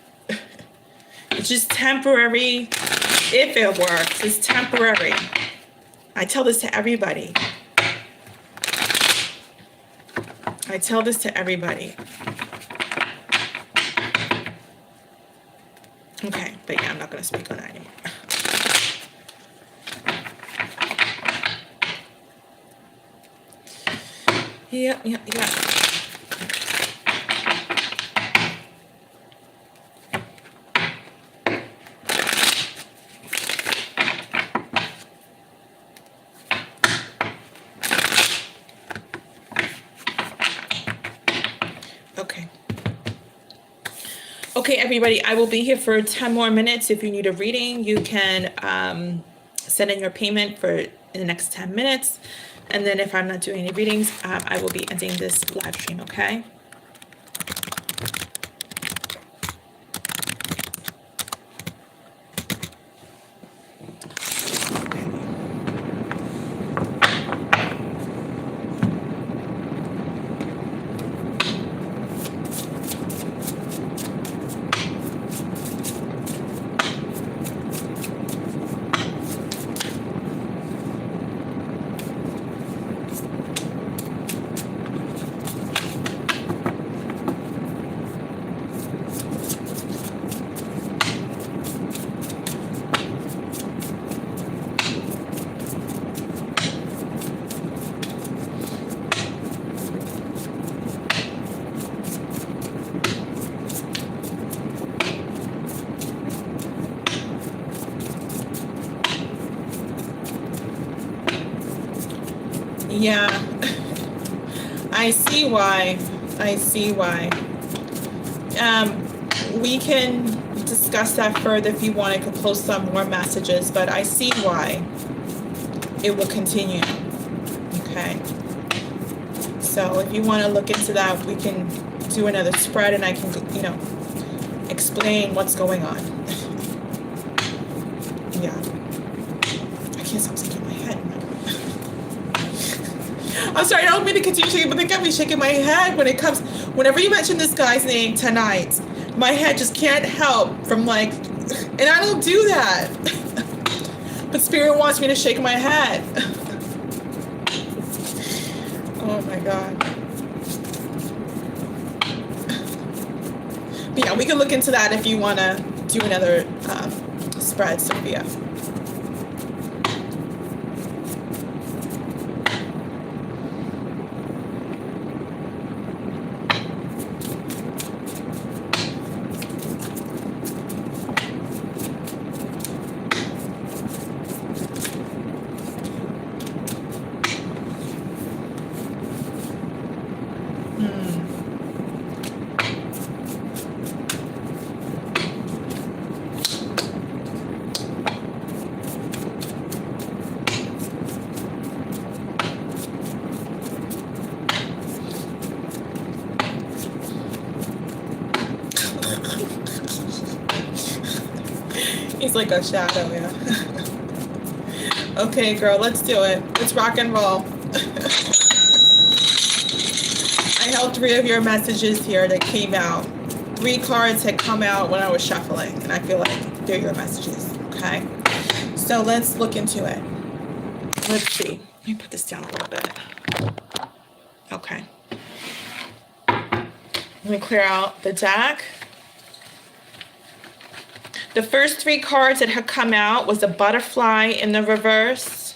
It's just temporary. If it works, it's temporary. I tell this to everybody. I tell this to everybody. Okay, but yeah, I'm not going to speak on that anymore. Yep. Okay, everybody, I will be here for 10 more minutes. If you need a reading, you can send in your payment for in the next 10 minutes. And then if I'm not doing any readings, I will be ending this live stream, okay? Yeah. I see why. I see why. We can discuss that further if you want. I could post some more messages, but I see why it will continue. Okay. So if you want to look into that, we can do another spread and I can, you know, explain what's going on. Yeah. I can't stop shaking my head. I'm sorry, I don't mean to continue shaking, but they got me shaking my head when it comes, whenever you mention this guy's name tonight, my head just can't help from like, and I don't do that. But Spirit wants me to shake my head. Oh my God. But yeah, we can look into that if you want to do another spread, Sophia. He's like a shadow, yeah. Okay, girl, let's do it. Let's rock and roll. I held 3 of your messages here that came out. 3 cards had come out when I was shuffling, and I feel like they're your messages, okay? So let's look into it. Let's see. Let me put this down a little bit. Okay. Let me clear out the deck. The first 3 cards that had come out was a butterfly in the reverse.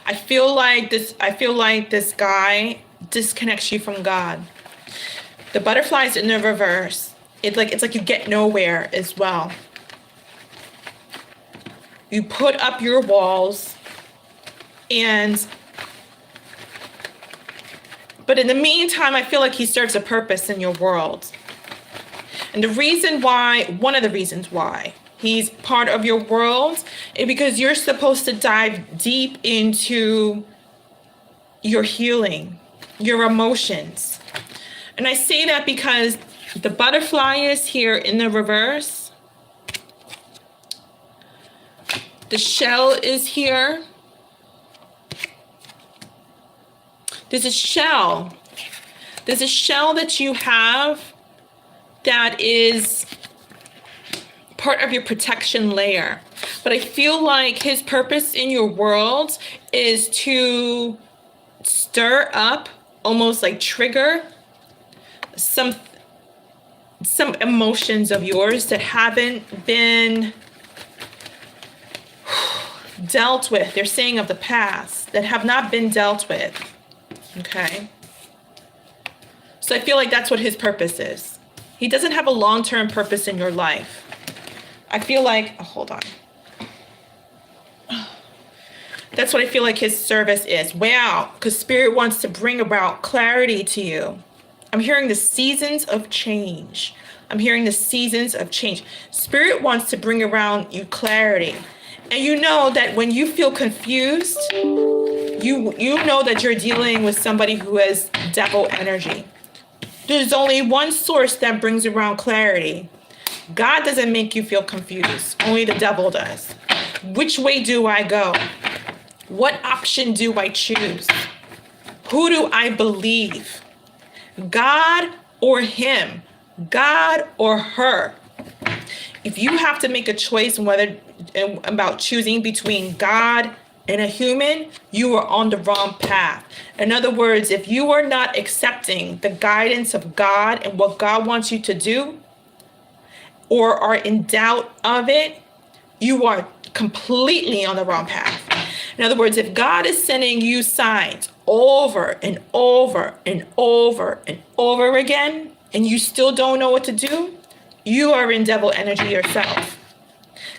I feel like this guy disconnects you from God. The butterfly's in the reverse. It's like you get nowhere as well. You put up your walls but in the meantime, I feel like he serves a purpose in your world. And one of the reasons why he's part of your world is because you're supposed to dive deep into your healing, your emotions. And I say that because the butterfly is here in the reverse. The shell is here. There's a shell. There's a shell that you have that is part of your protection layer. But I feel like his purpose in your world is to stir up, almost like trigger some emotions of yours that haven't been dealt with. They're saying of the past that have not been dealt with. Okay. So I feel like that's what his purpose is. He doesn't have a long-term purpose in your life. I feel like, hold on. That's what I feel like his service is. Wow, because Spirit wants to bring about clarity to you. I'm hearing the seasons of change. I'm hearing the seasons of change. Spirit wants to bring around you clarity. And you know that when you feel confused, you know that you're dealing with somebody who has devil energy. There's only one source that brings around clarity. God doesn't make you feel confused. Only the devil does. Which way do I go? What option do I choose? Who do I believe? God or him? God or her? If you have to make a choice about choosing between God and a human, you are on the wrong path. In other words, if you are not accepting the guidance of God and what God wants you to do, or are in doubt of it, you are completely on the wrong path. In other words, if God is sending you signs over and over and over and over again, and you still don't know what to do, you are in devil energy yourself.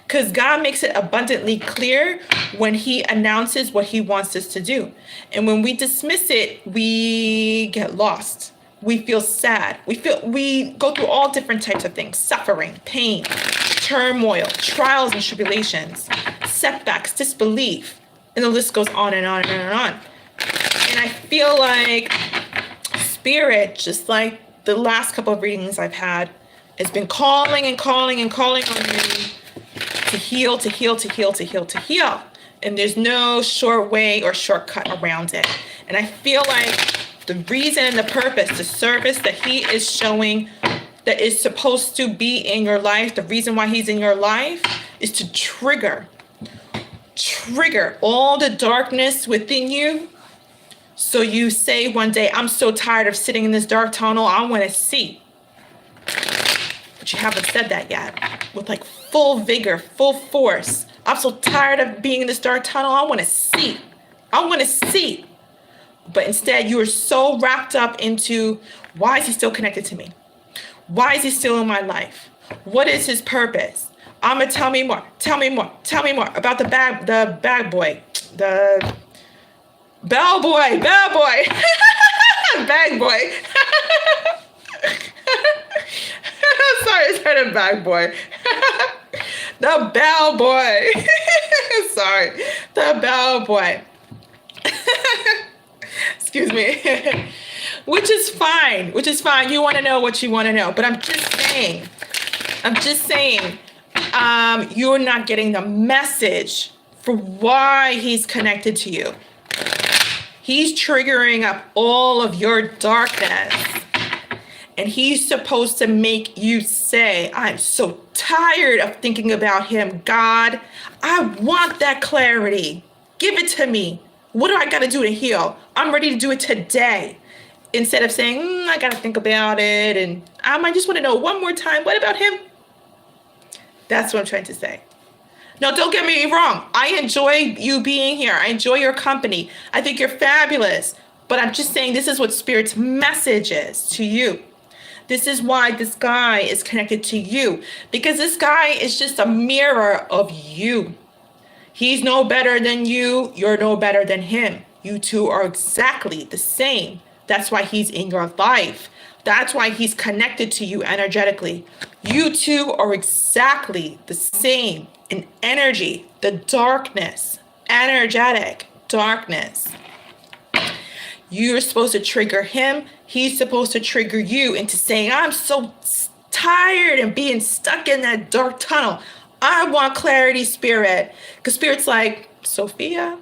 Because God makes it abundantly clear when he announces what he wants us to do. And when we dismiss it, we get lost. We feel sad. We go through all different types of things: suffering, pain, turmoil, trials and tribulations, setbacks, disbelief. And the list goes on and on and on and on. And I feel like Spirit, just like the last couple of readings I've had, has been calling and calling and calling on me to heal, to heal, to heal, to heal, to heal. And there's no short way or shortcut around it. And I feel like the reason and the purpose, the service that he is showing that is supposed to be in your life, the reason why he's in your life is to trigger all the darkness within you. So you say one day, I'm so tired of sitting in this dark tunnel, I want to see. But you haven't said that yet with like full vigor, full force. I'm so tired of being in this dark tunnel, I want to see. I want to see. But instead, you are so wrapped up into, why is he still connected to me? Why is he still in my life? What is his purpose? Tell me more about the bag boy, the bell boy, bag boy. Sorry, I said a bag boy. The bell boy. Sorry, the bell boy. Excuse me. Which is fine. You want to know what you want to know. But I'm just saying, you're not getting the message for why he's connected to you. He's triggering up all of your darkness. And he's supposed to make you say, I'm so tired of thinking about him. God, I want that clarity. Give it to me. What do I got to do to heal? I'm ready to do it today. Instead of saying, I got to think about it. And I just want to know one more time. What about him? That's what I'm trying to say. No, don't get me wrong. I enjoy you being here. I enjoy your company. I think you're fabulous. But I'm just saying this is what Spirit's message is to you. This is why this guy is connected to you. Because this guy is just a mirror of you. He's no better than you. You're no better than him. You two are exactly the same. That's why he's in your life. That's why he's connected to you energetically. You two are exactly the same in energy, the darkness, energetic darkness. You're supposed to trigger him. He's supposed to trigger you into saying, I'm so tired of being stuck in that dark tunnel. I want clarity, Spirit. Because Spirit's like, Sophia,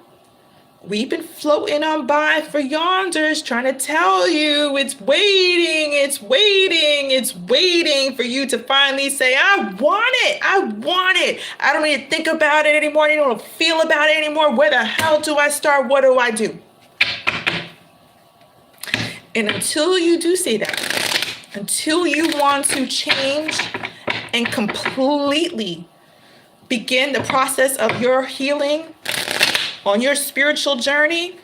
we've been floating on by for yonders, trying to tell you it's waiting for you to finally say, I want it. I don't need to think about it anymore. I don't feel about it anymore. Where the hell do I start? What do I do? And until you do say that, until you want to change and completely begin the process of your healing on your spiritual journey,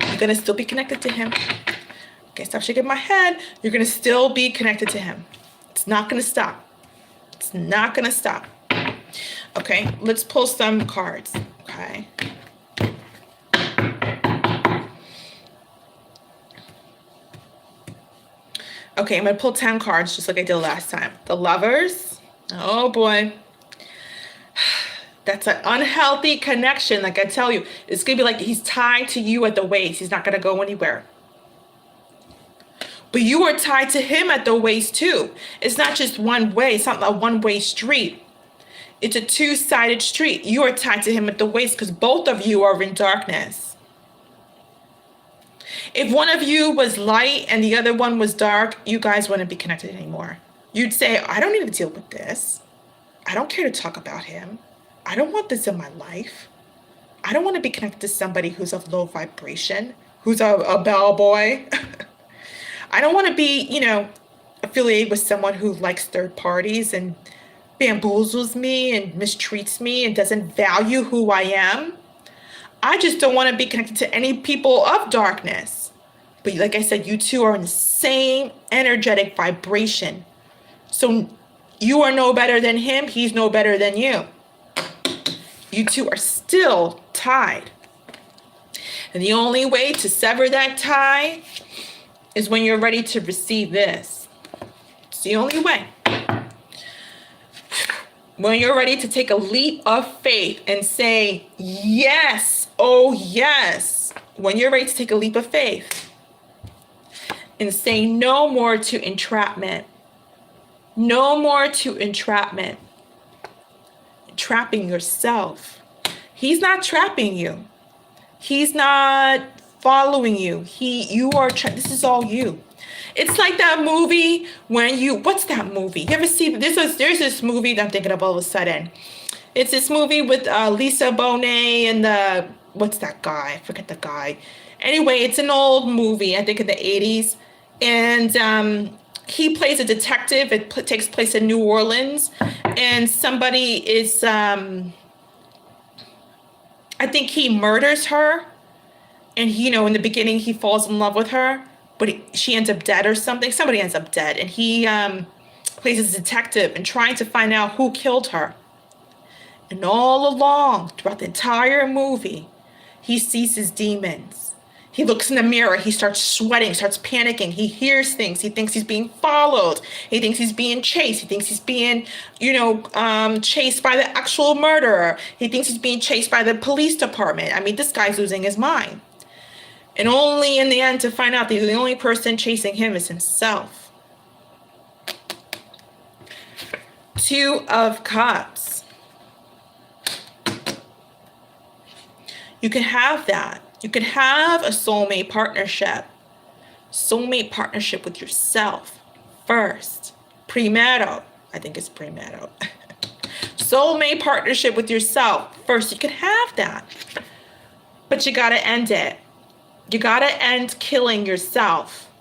you're going to still be connected to him. Okay, stop shaking my head. You're going to still be connected to him. It's not going to stop. It's not going to stop. Okay, let's pull some cards. Okay. Okay, I'm going to pull 10 cards just like I did last time. The Lovers. Oh, boy. That's an unhealthy connection, like I tell you. It's going to be like he's tied to you at the waist. He's not going to go anywhere. But you are tied to him at the waist, too. It's not just one way. It's not a one-way street. It's a two-sided street. You are tied to him at the waist because both of you are in darkness. If one of you was light and the other one was dark, you guys wouldn't be connected anymore. You'd say, I don't need to deal with this. I don't care to talk about him. I don't want this in my life. I don't want to be connected to somebody who's of low vibration, who's a bellboy. I don't want to be, affiliated with someone who likes third parties and bamboozles me and mistreats me and doesn't value who I am. I just don't want to be connected to any people of darkness. But like I said, you two are in the same energetic vibration. So You are no better than him. He's no better than you. You two are still tied. And the only way to sever that tie is when you're ready to receive this. It's the only way. When you're ready to take a leap of faith and say, yes, oh yes. When you're ready to take a leap of faith and say no more to entrapment. No more to entrapment. Trapping yourself. He's not trapping you. He's not following you. You are, this is all you. It's like that movie when what's that movie? You ever see, there's this movie that I'm thinking of all of a sudden. It's this movie with Lisa Bonet and what's that guy? I forget the guy. Anyway, it's an old movie, I think in the 80s. And he plays a detective. It takes place in New Orleans. And somebody is, I think he murders her. And he, in the beginning, he falls in love with her. But she ends up dead or something. Somebody ends up dead. And he plays as a detective and trying to find out who killed her. And all along, throughout the entire movie, he sees his demons. He looks in the mirror. He starts sweating, starts panicking. He hears things. He thinks he's being followed. He thinks he's being chased. He thinks he's being, chased by the actual murderer. He thinks he's being chased by the police department. I mean, this guy's losing his mind. And only in the end to find out that the only person chasing him is himself. Two of Cups. You can have that. You can have a soulmate partnership. Soulmate partnership with yourself first. Primero. I think it's primero. Soulmate partnership with yourself first. You can have that. But you got to end it. You got to end killing yourself.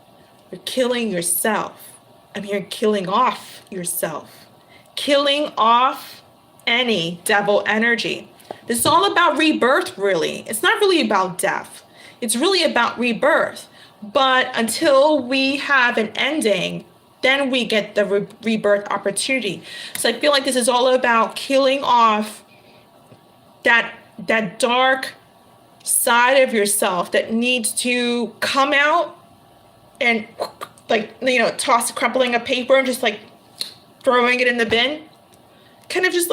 You're killing yourself. I'm here killing off yourself. Killing off any devil energy. This is all about rebirth, really. It's not really about death. It's really about rebirth. But until we have an ending, then we get the rebirth opportunity. So I feel like this is all about killing off that dark side of yourself that needs to come out and toss crumpling a paper and just throwing it in the bin. Kind of just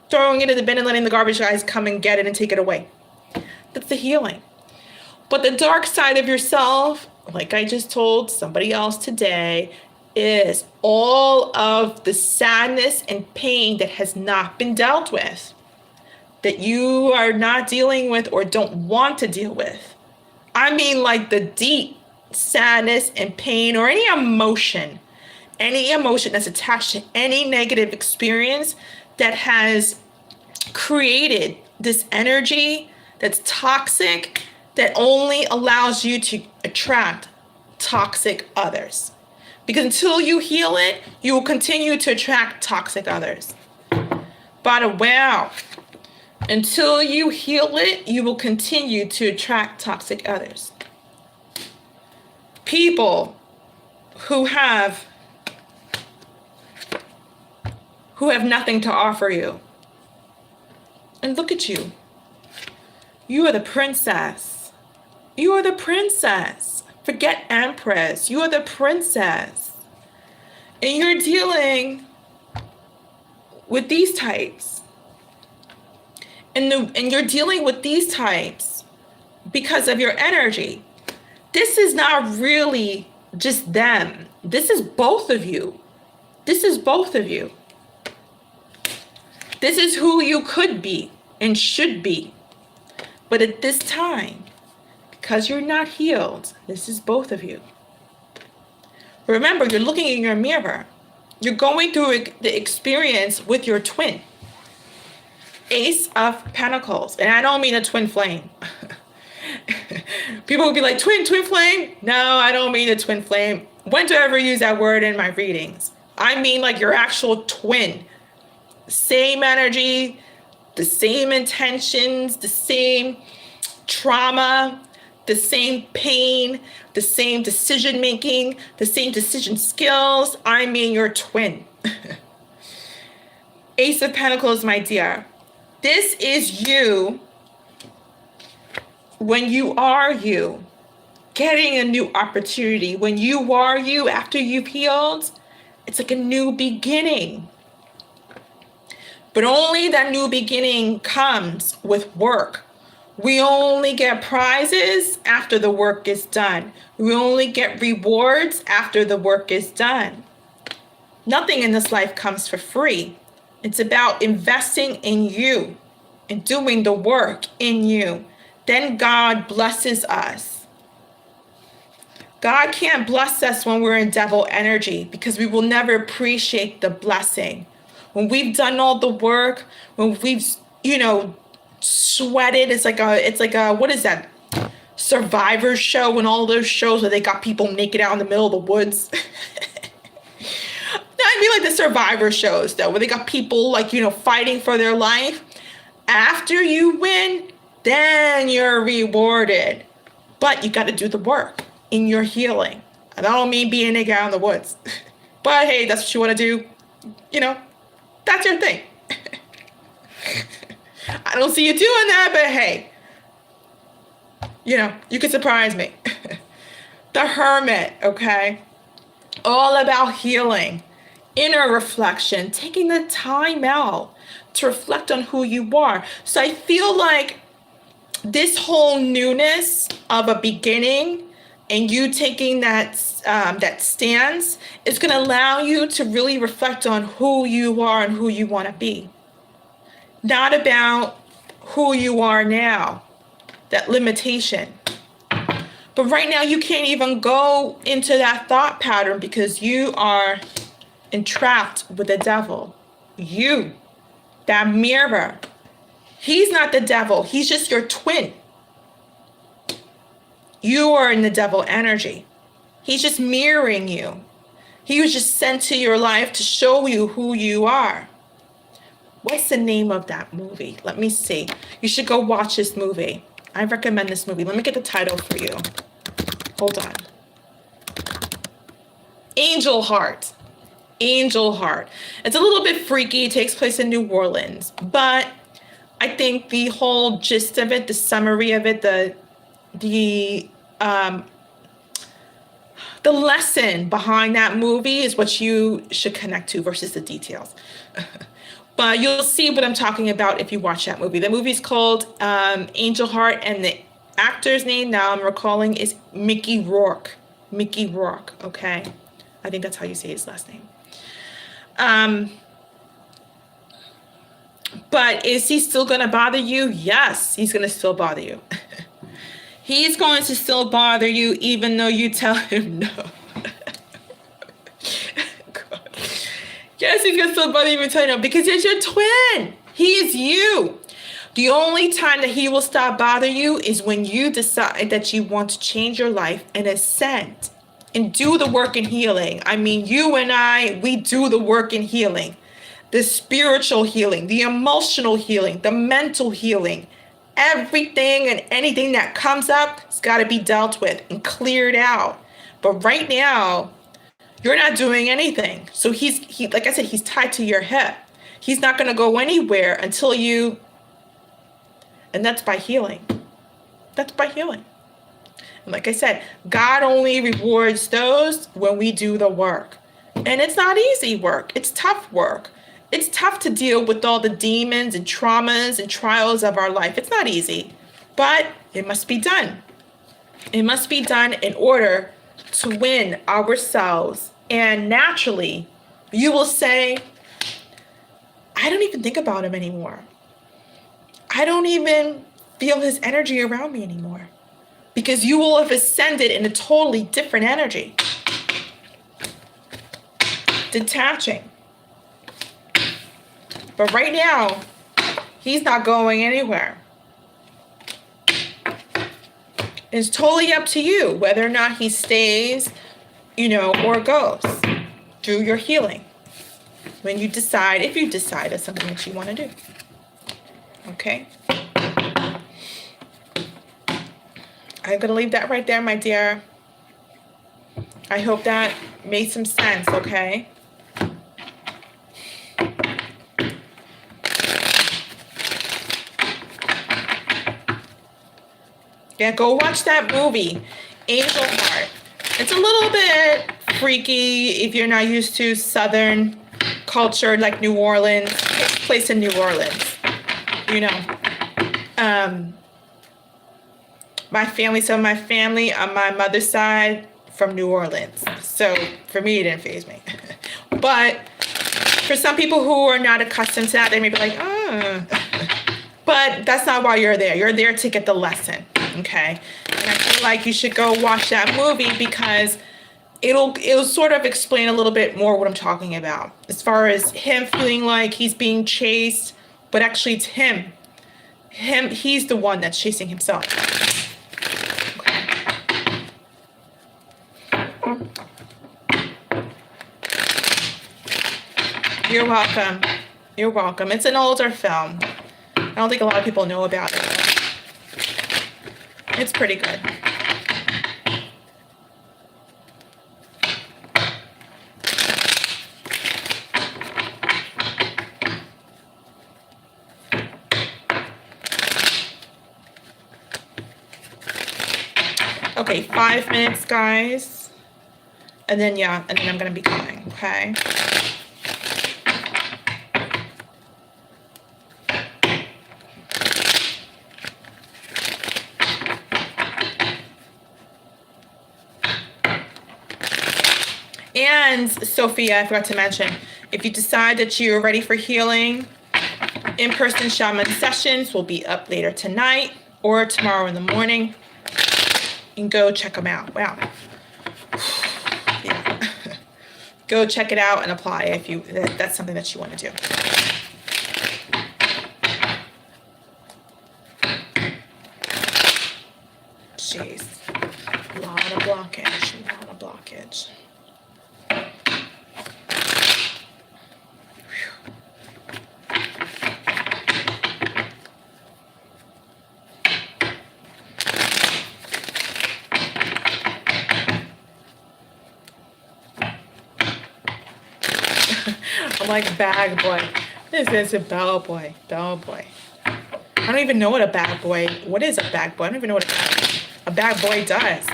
throwing it in the bin and letting the garbage guys come and get it and take it away. That's the healing. But the dark side of yourself, like I just told somebody else today, is all of the sadness and pain that has not been dealt with, that you are not dealing with or don't want to deal with. I mean, like the deep sadness and pain or any emotion that's attached to any negative experience that has created this energy that's toxic, that only allows you to attract toxic others. Because until you heal it, you will continue to attract toxic others. But wow, until you heal it, you will continue to attract toxic others. People who have nothing to offer you. And look at you. You are the princess. You are the princess. Forget empress. You are the princess. And you're dealing with these types. And you're dealing with these types because of your energy. This is not really just them. This is both of you. This is both of you. This is who you could be and should be. But at this time, because you're not healed, this is both of you. Remember, you're looking in your mirror. You're going through the experience with your twin. Ace of Pentacles. And I don't mean a twin flame. People will be like, twin flame? No, I don't mean a twin flame. When do I ever use that word in my readings? I mean like your actual twin. Same energy, the same intentions, the same trauma, the same pain, the same decision making, the same decision skills. I mean your twin. Ace of Pentacles, my dear. This is you when you are you, getting a new opportunity. When you are you after you've healed, it's like a new beginning. But only that new beginning comes with work. We only get prizes after the work is done. We only get rewards after the work is done. Nothing in this life comes for free. It's about investing in you and doing the work in you. Then God blesses us. God can't bless us when we're in devil energy because we will never appreciate the blessing. When we've done all the work, when we've, sweated, it's like a, what is that? Survivor show and all those shows where they got people naked out in the middle of the woods. I mean like the Survivor shows though, where they got people fighting for their life. After you win, then you're rewarded. But you got to do the work in your healing. And I don't mean being naked out in the woods. But hey, that's what you want to do. That's your thing. I don't see you doing that, but hey, you can surprise me. The Hermit, okay? All about healing, inner reflection, taking the time out to reflect on who you are. So I feel like this whole newness of a beginning and you taking that stance is going to allow you to really reflect on who you are and who you want to be. Not about who you are now, that limitation. But right now you can't even go into that thought pattern because you are entrapped with the devil. You, that mirror. He's not the devil. He's just your twin. You are in the devil energy. He's just mirroring you. He was just sent to your life to show you who you are. What's the name of that movie? Let me see. You should go watch this movie. I recommend this movie. Let me get the title for you. Hold on. Angel Heart. Angel Heart. It's a little bit freaky. It takes place in New Orleans. But I think the whole gist of it, the summary of it, the lesson behind that movie is what you should connect to versus the details. But you'll see what I'm talking about if you watch that movie. The movie's called Angel Heart, and the actor's name now I'm recalling is Mickey Rourke. Mickey Rourke, okay? I think that's how you say his last name. But is he still going to bother you? Yes, he's going to still bother you. He's going to still bother you even though you tell him no. Yes, he's going to still bother you even tell you no because he's your twin. He is you. The only time that he will stop bothering you is when you decide that you want to change your life and ascend and do the work in healing. I mean, you and I, we do the work in healing. The spiritual healing, the emotional healing, the mental healing. Everything and anything that comes up has got to be dealt with and cleared out. But right now, you're not doing anything. So he like I said, he's tied to your hip. He's not going to go anywhere until you, and that's by healing. That's by healing. And like I said, God only rewards those when we do the work. And it's not easy work. It's tough work. It's tough to deal with all the demons and traumas and trials of our life. It's not easy, but it must be done. It must be done in order to win ourselves. And naturally, you will say, I don't even think about him anymore. I don't even feel his energy around me anymore. Because you will have ascended in a totally different energy. Detaching. But right now, he's not going anywhere. It's totally up to you whether or not he stays, or goes through your healing. When you decide, if you decide that's something that you want to do. Okay? I'm going to leave that right there, my dear. I hope that made some sense, okay? Yeah, go watch that movie, Angel Heart. It's a little bit freaky if you're not used to Southern culture, like New Orleans. It takes place in New Orleans, you know. Some of my family on my mother's side from New Orleans. So for me, it didn't faze me. But for some people who are not accustomed to that, they may be like, oh. But that's not why you're there. You're there to get the lesson, okay? And I feel like you should go watch that movie because it'll sort of explain a little bit more what I'm talking about. As far as him feeling like he's being chased, but actually it's him. He's the one that's chasing himself. You're welcome. You're welcome. It's an older film. I don't think a lot of people know about it. It's pretty good. Okay, 5 minutes, guys. And then, yeah, and then I'm going to be going, okay? And Sophia, I forgot to mention, if you decide that you're ready for healing, in-person shaman sessions will be up later tonight or tomorrow in the morning. You can go check them out. Wow. Yeah. Go check it out and apply if that's something that you want to do. Jeez. A lot of blockage. A lot of blockage. I'm like, bag boy. This is a bell boy. Bell boy. I don't even know what a bag boy. What is a bag boy? I don't even know what a bag boy does.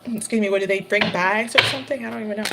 Excuse me. What do they bring bags or something? I don't even know.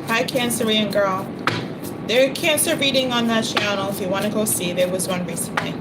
Hi, Cancerian girl. There's Cancer reading on that channel if you want to go see. There was one recently.